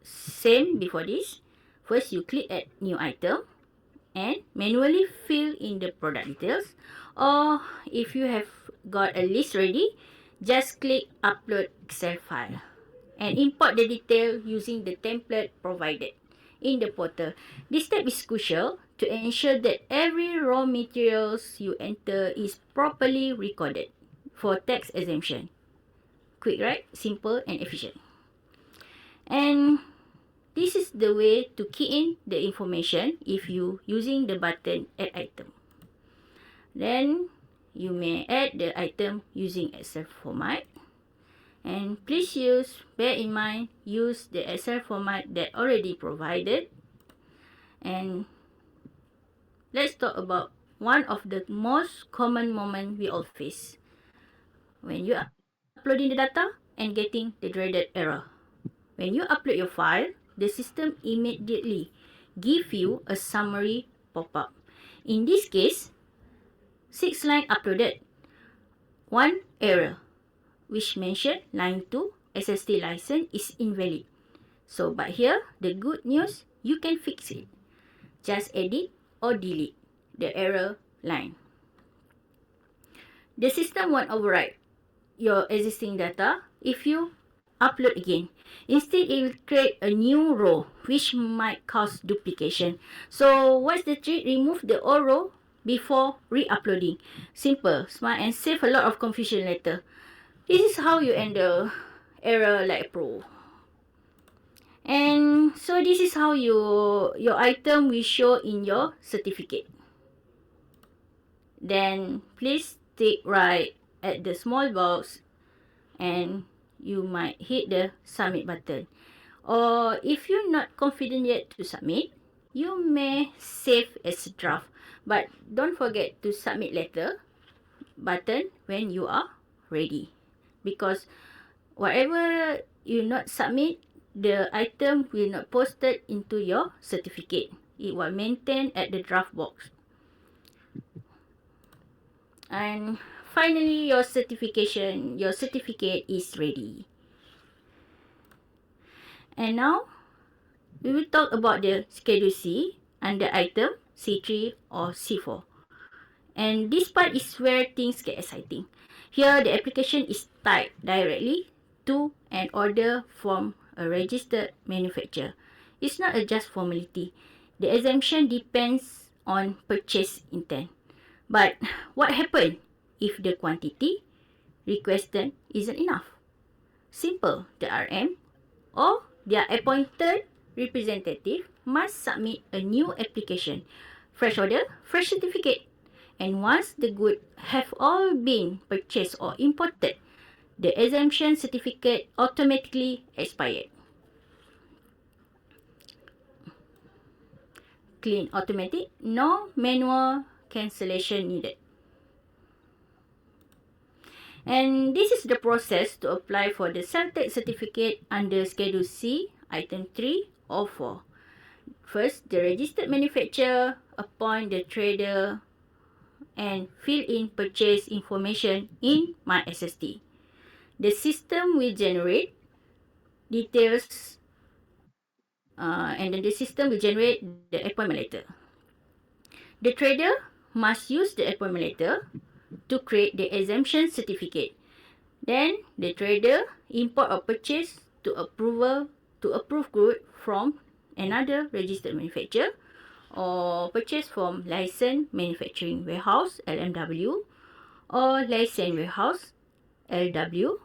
Same before this. First, you click add new item and manually fill in the product details. Or if you have got a list ready, just click upload Excel file and import the detail using the template provided in the portal. This step is crucial to ensure that every raw materials you enter is properly recorded for tax exemption. Quick, right? Simple and efficient. And this is the way to key in the information if you using the button add item. Then you may add the item using Excel format. And please bear in mind, use the Excel format that already provided. And let's talk about one of the most common moments we all face. When you are uploading the data and getting the dreaded error. When you upload your file, the system immediately give you a summary pop-up. In this case, 6 lines uploaded, 1 error, which mentioned line 2 SST license is invalid. So, but here, the good news, you can fix it. Just edit or delete the error line. The system won't overwrite your existing data if you upload again. Instead, it will create a new row which might cause duplication. So what's the trick? Remove the old row before re-uploading. Simple, smart, and save a lot of confusion later. This is how you handle error like a pro. And so this is how your item will show in your certificate. Then please tick right at the small box and you might hit the submit button. Or if you're not confident yet to submit, you may save as a draft. But don't forget to submit later button when you are ready. Because whatever you not submit, the item will not posted into your certificate. It will maintain at the draft box. And finally, your certificate is ready. And now, we will talk about the Schedule C under item C3 or C4. And this part is where things get exciting. Here, the application is tied directly to an order from a registered manufacturer. It's not a just formality. The exemption depends on purchase intent. But what happens if the quantity requested isn't enough? Simple, the RM or their appointed representative must submit a new application, fresh order, fresh certificate. And once the goods have all been purchased or imported, the exemption certificate automatically expired. Clean, automatic, no manual cancellation needed. And this is the process to apply for the Celtec certificate under Schedule C, Item 3 or 4. First, the registered manufacturer appoint the trader and fill in purchase information in my SST. The system will generate details and then the system will generate the appointment letter. The trader must use the appointment letter to create the exemption certificate. Then the trader import or purchase to approve good from another registered manufacturer or purchase from licensed manufacturing warehouse LMW or licensed warehouse LW.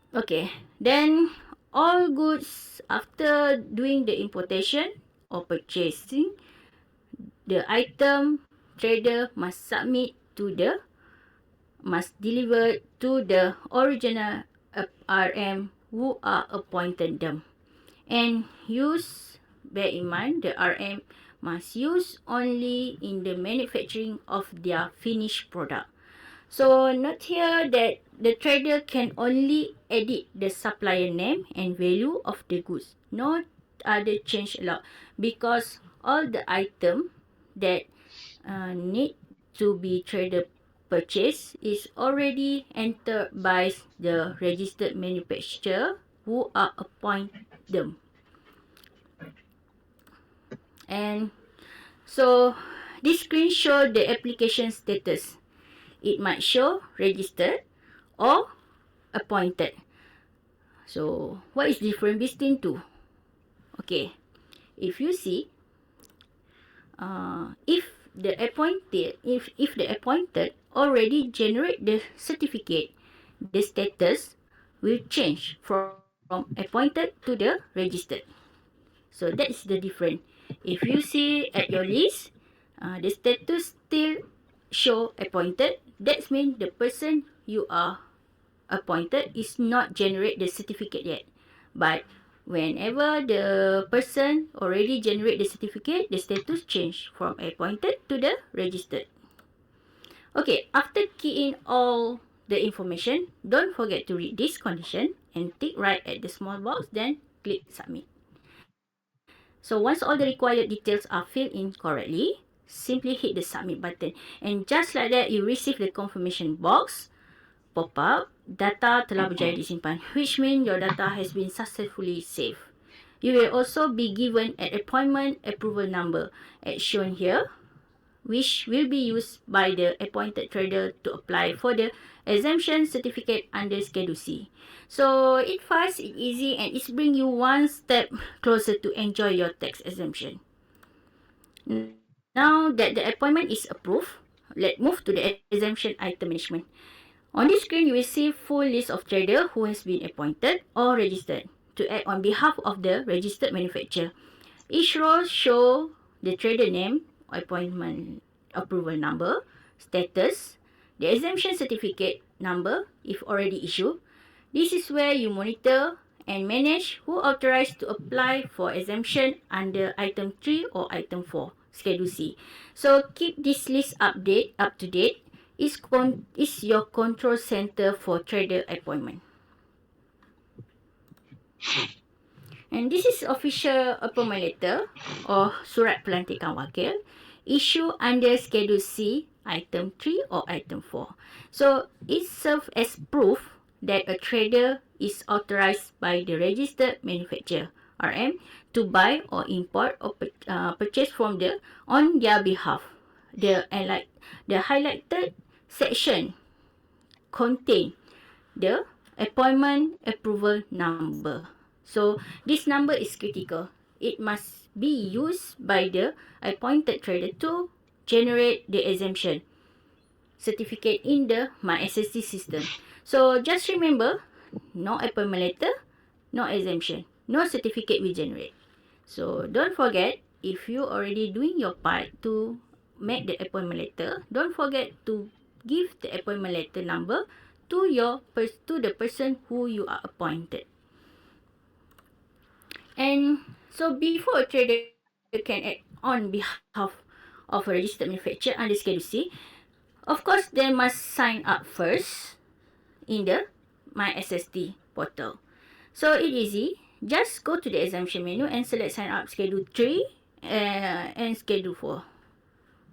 Okay, then all goods after doing the importation or purchasing, the item trader must deliver to the original RM who are appointed them. And bear in mind, the RM must use only in the manufacturing of their finished product. So note here that the trader can only edit the supplier name and value of the goods. No other change allowed because all the item that need to be trader purchase is already entered by the registered manufacturer who are appointed them. And so this screen shows the application status. It might show registered or appointed. So what is different between two? Okay, if you see, if the appointed already generate the certificate, the status will change from appointed to the registered. So that's the difference. If you see at your list, the status still show appointed. That means the person you are appointed is not generate the certificate yet. But whenever the person already generate the certificate, the status change from appointed to the registered. Okay, after key in all the information, don't forget to read this condition and tick right at the small box, then click submit. So once all the required details are filled in correctly, simply hit the submit button. And just like that, you receive the confirmation box pop up, data telah berjaya disimpan, which means your data has been successfully saved. You will also be given an appointment approval number as shown here, which will be used by the appointed trader to apply for the exemption certificate under Schedule C. So it's fast, it's easy, and it's bring you one step closer to enjoy your tax exemption. Now that the appointment is approved, let's move to the exemption item management. On this screen, you will see full list of trader who has been appointed or registered to act on behalf of the registered manufacturer. Each row show the trader name, appointment approval number, status, the exemption certificate number if already issued. This is where you monitor and manage who authorized to apply for exemption under item 3 or item 4, Schedule C. So keep this list up to date. Is your control center for trader appointment. And this is official appointment letter or surat pelantikan wakil issue under Schedule C, item 3 or item 4. So it serves as proof that a trader is authorized by the registered manufacturer RM to buy or import or purchase from on their behalf. The highlighted section contain the appointment approval number. So this number is critical. It must be used by the appointed trader to generate the exemption certificate in the My SST system. So just remember, no appointment letter, no exemption, no certificate will generate. So don't forget, if you already doing your part to make the appointment letter, don't forget to give the appointment letter number to the person who you are appointed. And so before a trader can act on behalf of a registered manufacturer under Schedule C, of course they must sign up first in the My SST portal. So it's easy. Just go to the exemption menu and select sign up Schedule 3 and Schedule 4.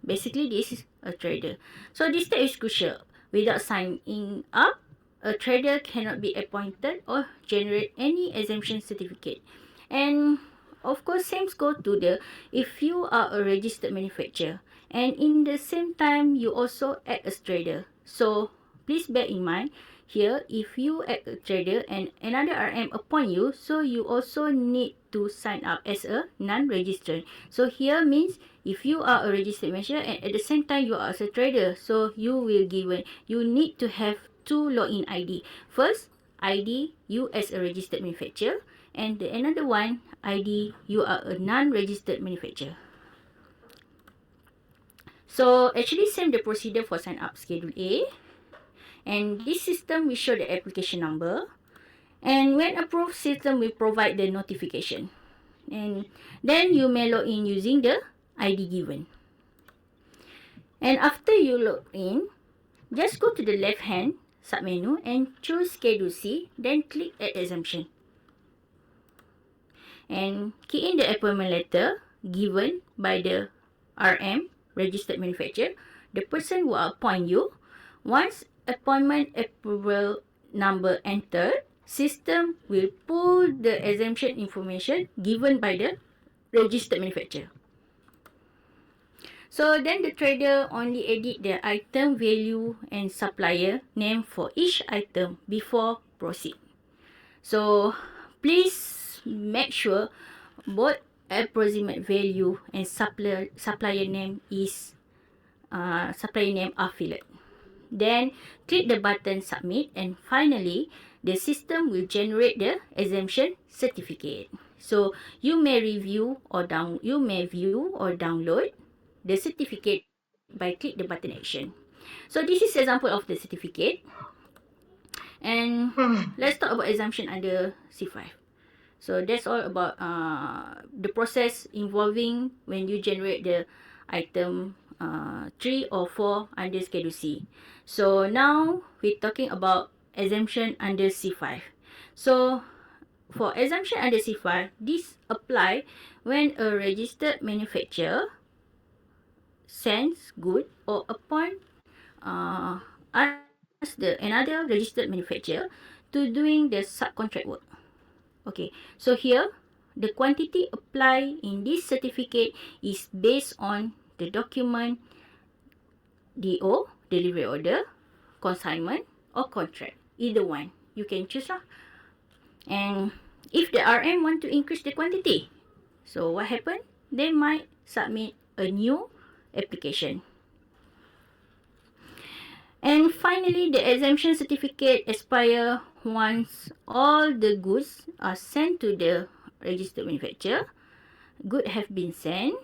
Basically, this is a trader. So this step is crucial. Without signing up, a trader cannot be appointed or generate any exemption certificate. And of course, same goes to if you are a registered manufacturer and in the same time you also act as trader. So please bear in mind here, if you act a trader and another RM appoint you, so you also need to sign up as a non-registered. So here means if you are a registered manufacturer and at the same time you are as a trader, so you need to have two login ID. First, ID you as a registered manufacturer, and another one, ID you are a non-registered manufacturer. So actually same the procedure for sign up Schedule A. And this system will show the application number. And when approved, system will provide the notification. And then you may log in using the ID given. And after you log in, just go to the left hand submenu and choose Schedule C, then click Add Exemption. And key in the appointment letter given by the RM, registered manufacturer, the person who will appoint you. Once appointment approval number entered, system will pull the exemption information given by the registered manufacturer. So then the trader only edit the item value and supplier name for each item before proceed. So please make sure both approximate value and supplier name are filled. Then click the button submit, and finally the system will generate the exemption certificate. So you may view or download the certificate by click the button action. So this is example of the certificate. And let's talk about exemption under C5. So that's all about the process involving when you generate the item 3 or 4 under Schedule C. So now we're talking about exemption under C5. So for exemption under C5, this apply when a registered manufacturer sends good or upon another registered manufacturer to doing the subcontract work. Okay, so here the quantity applied in this certificate is based on the document DO, delivery order, consignment, or contract. Either one. You can choose lah. And if the RM want to increase the quantity, so what happen? They might submit a new application. And finally, the exemption certificate expire once all the goods are sent to the registered manufacturer. Goods have been sent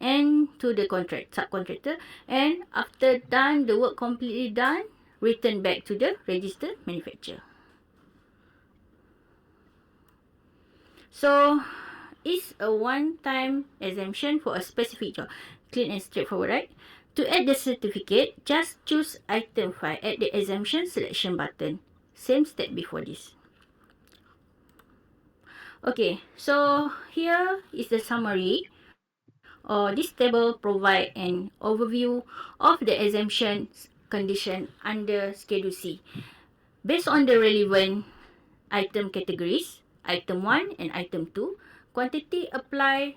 and to the subcontractor, and after done, the work completely done, return back to the registered manufacturer. So, it's a one-time exemption for a specific job. Clean and straightforward, right? To add the certificate, just choose item 5 at the exemption selection button. Same step before this. Okay, so here is the summary. This table provides an overview of the exemption condition under Schedule C. Based on the relevant item categories, item 1 and item 2, quantity applied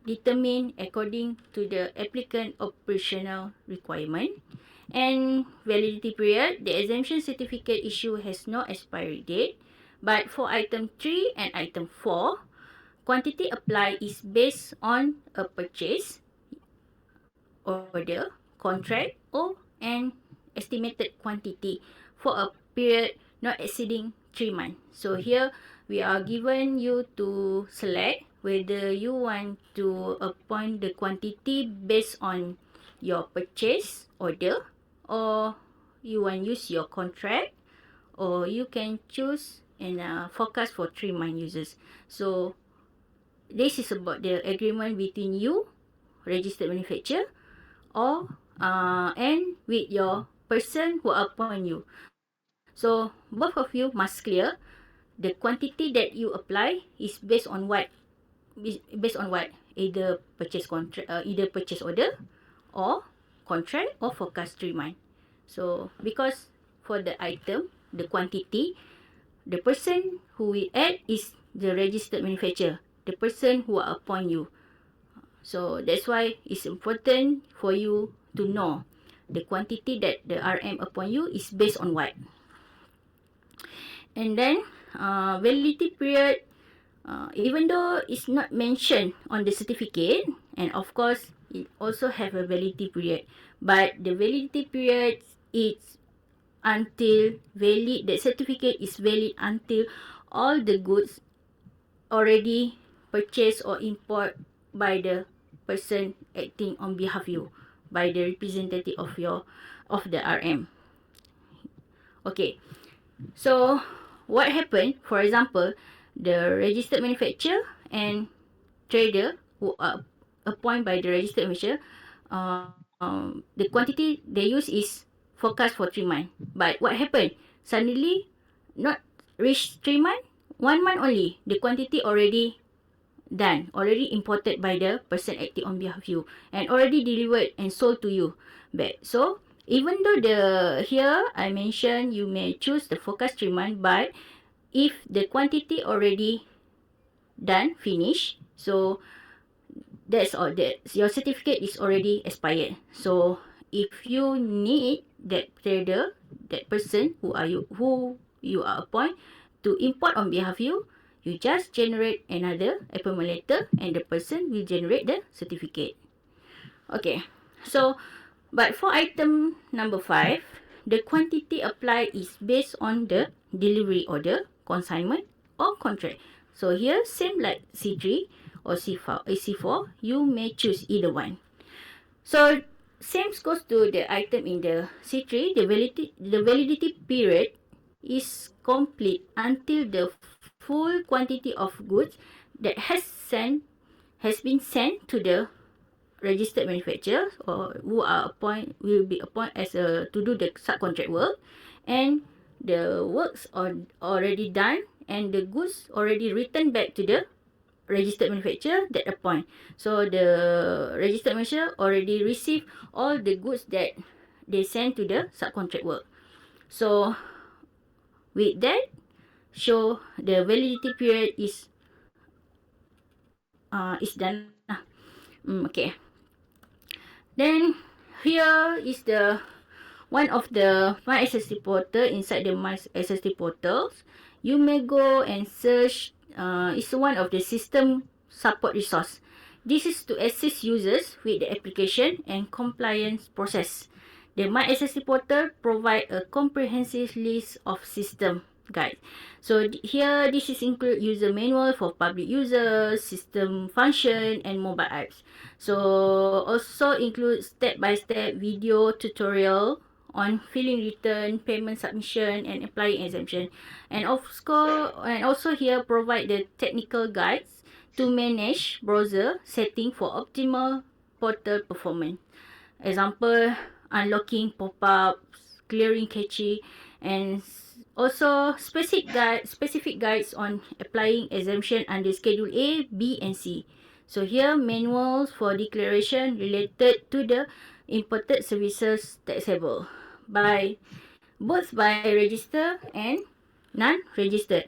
determined according to the applicant operational requirement, and validity period, the exemption certificate issue has no expiry date, but for item 3 and item 4, quantity applied is based on a purchase, order, contract, or an estimated quantity for a period not exceeding 3 months. So here we are given you to select whether you want to appoint the quantity based on your purchase order, or you want to use your contract, or you can choose and forecast for 3 month users. So this is about the agreement between you, registered manufacturer, or and with your person who appoint you. So both of you must clear the quantity that you apply is based on what? Either purchase contract, either purchase order, or contract, or forecast 3 months. So because for the item, the quantity, the person who will add is the registered manufacturer, the person who will appoint you. So that's why it's important for you to know the quantity that the RM appoint you is based on what. And then validity period, even though it's not mentioned on the certificate, and of course it also have a validity period, but the validity period is until valid, the certificate is valid until all the goods already purchased or import by the person acting on behalf of you, by the representative of the RM. Okay, so what happened? For example, the registered manufacturer and trader who are appointed by the registered manufacturer, the quantity they use is forecast for 3 months. But what happened? Suddenly, not reach 3 months, 1 month only, the quantity already done, already imported by the person acting on behalf of you, and already delivered and sold to you back. So even though here I mentioned you may choose the forecast 3 months, but if the quantity already done, finished, so that's all, that your certificate is already expired. So if you need that trader, that person who you are appointed to import on behalf of you, you just generate another appointment letter and the person will generate the certificate. Okay, so but for item number 5, the quantity applied is based on the delivery order, consignment, or contract. So here, same like C3 or C4, you may choose either one. So same goes to the item in the C3, the validity period is complete until the full quantity of goods that has been sent to the registered manufacturer, or who are will be appointed as to do the subcontract work, and the works are already done, and the goods already returned back to the registered manufacturer that appoint. So the registered manufacturer already received all the goods that they sent to the subcontract work. So with that, show the validity period is is done. Okay. Then here is the one of the My SST portal. Inside the My SST portals, you may go and search. It's one of the system support resource. This is to assist users with the application and compliance process. The My SST portal provide a comprehensive list of system guides. So here, this is include user manual for public users, system function, and mobile apps. So also include step-by-step video tutorial on filing return, payment submission, and applying exemption. And also here provide the technical guides to manage browser setting for optimal portal performance. Example, unlocking pop-ups, clearing cache, and also specific guides on applying exemption under Schedule A, B, and C. So here, manuals for declaration related to the imported services taxable by both by registered and non-registered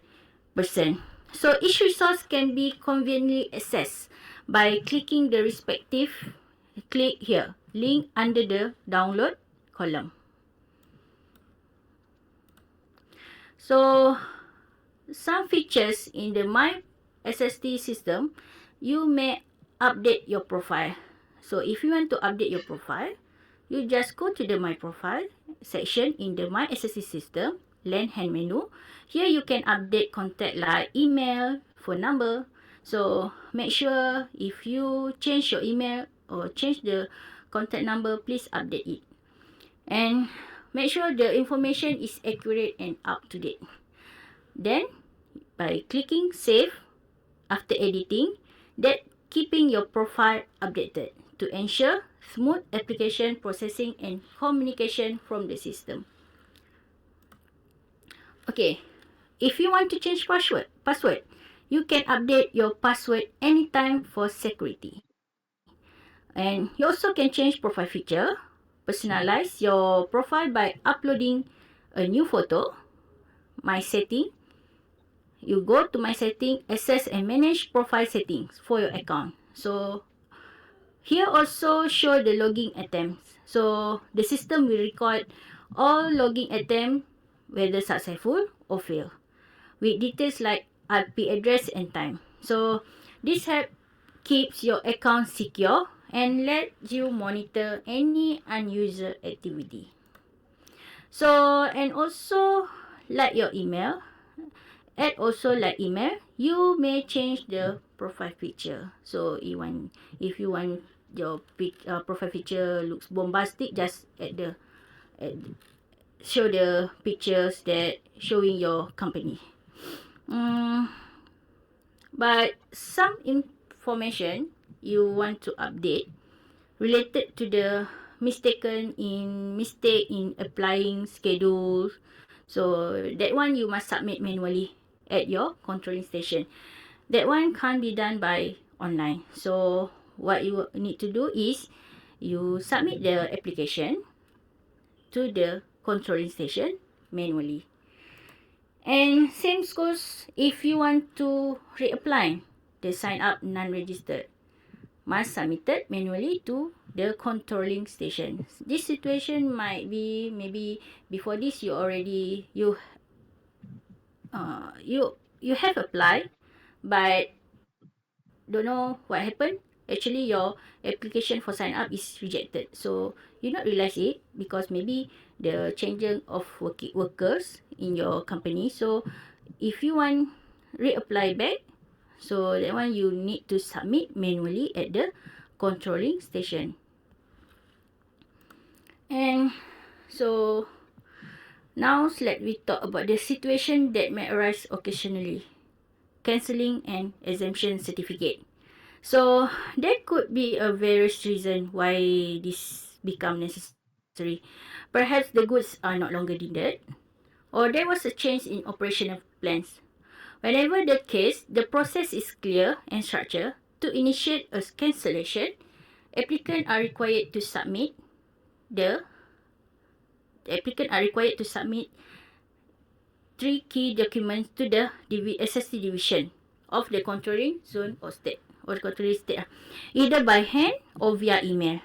person. So each resource can be conveniently accessed by clicking the respective click here, link under the download column. So some features in the My SST system, you may update your profile. So if you want to update your profile, you just go to the My Profile section in the My SST system, left hand menu. Here you can update contact like email, phone number. So make sure if you change your email or change the contact number, please update it. And make sure the information is accurate and up to date. Then, by clicking save after editing, that keeping your profile updated to ensure smooth application processing and communication from the system. Okay, if you want to change password, you can update your password anytime for security. And you also can change profile feature, personalize your profile by uploading a new photo, My Setting. You go to My Setting, access and manage profile settings for your account. So here also show the login attempts. So the system will record all login attempts, whether successful or fail, with details like IP address and time. So this help keeps your account secure and let you monitor any unusual activity. So, and also like your email, like email, you may change the profile picture. So if you want your profile picture looks bombastic, just show the pictures that showing your company. But some information you want to update related to the mistake in applying schedules. So that one you must submit manually at your controlling station. That one can't be done by online. So what you need to do is you submit the application to the controlling station manually. And same goes if you want to reapply the sign up non-registered, must submit it manually to the controlling station. This situation might be maybe before this you have applied, but don't know what happened. Actually, your application for sign up is rejected. So you not realize it because maybe the changing of workers in your company. So if you want reapply back, so that one you need to submit manually at the controlling station. And so now let me talk about the situation that may arise occasionally. Cancelling an exemption certificate. So there could be a various reason why this become necessary. Perhaps the goods are no longer needed, or there was a change in operational plans. Whenever the case, the process is clear and structured. To initiate a cancellation, applicants are required to submit three key documents to the SST division of the controlling zone or state. automatically state, either by hand or via email.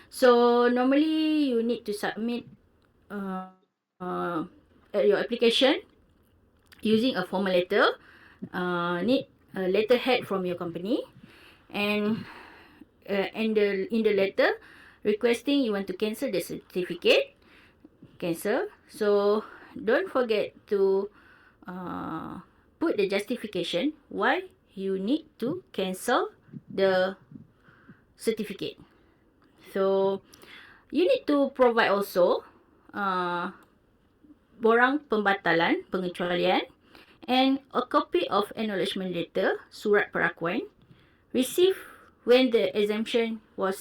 So normally you need to submit uh, your application using a formal letter. Need a letterhead from your company, and in the letter requesting you want to cancel the certificate, cancel. So don't forget to put the justification why you need to cancel the certificate. So you need to provide also borang pembatalan, pengecualian, and a copy of acknowledgement letter, surat perakuan, received when the exemption was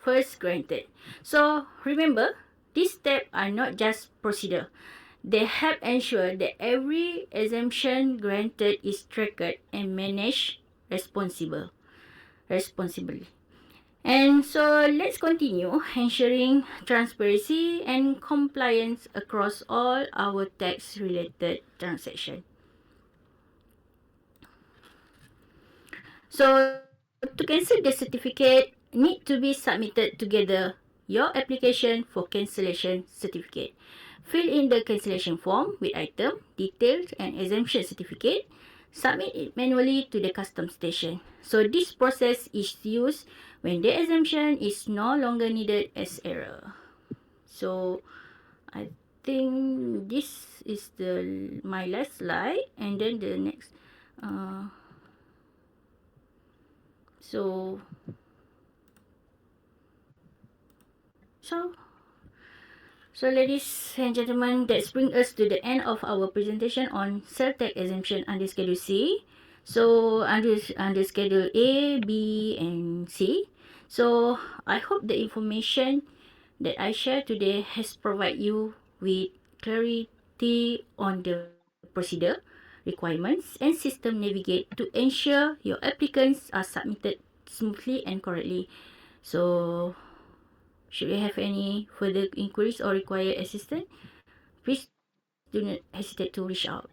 first granted. So remember, these steps are not just procedure. They help ensure that every exemption granted is tracked and managed responsibly. And so let's continue ensuring transparency and compliance across all our tax related transactions. So to cancel the certificate need to be submitted together your application for cancellation certificate. Fill in the cancellation form with item, details and exemption certificate. Submit it manually to the custom station. So this process is used when the exemption is no longer needed as error. So I think this is my last slide, and then the next so So ladies and gentlemen, that brings us to the end of our presentation on sales tax exemption under Schedule C. So under Schedule A, B and C. So I hope the information that I share today has provided you with clarity on the procedure, requirements and system navigate to ensure your applicants are submitted smoothly and correctly. So should you have any further inquiries or require assistance, please do not hesitate to reach out.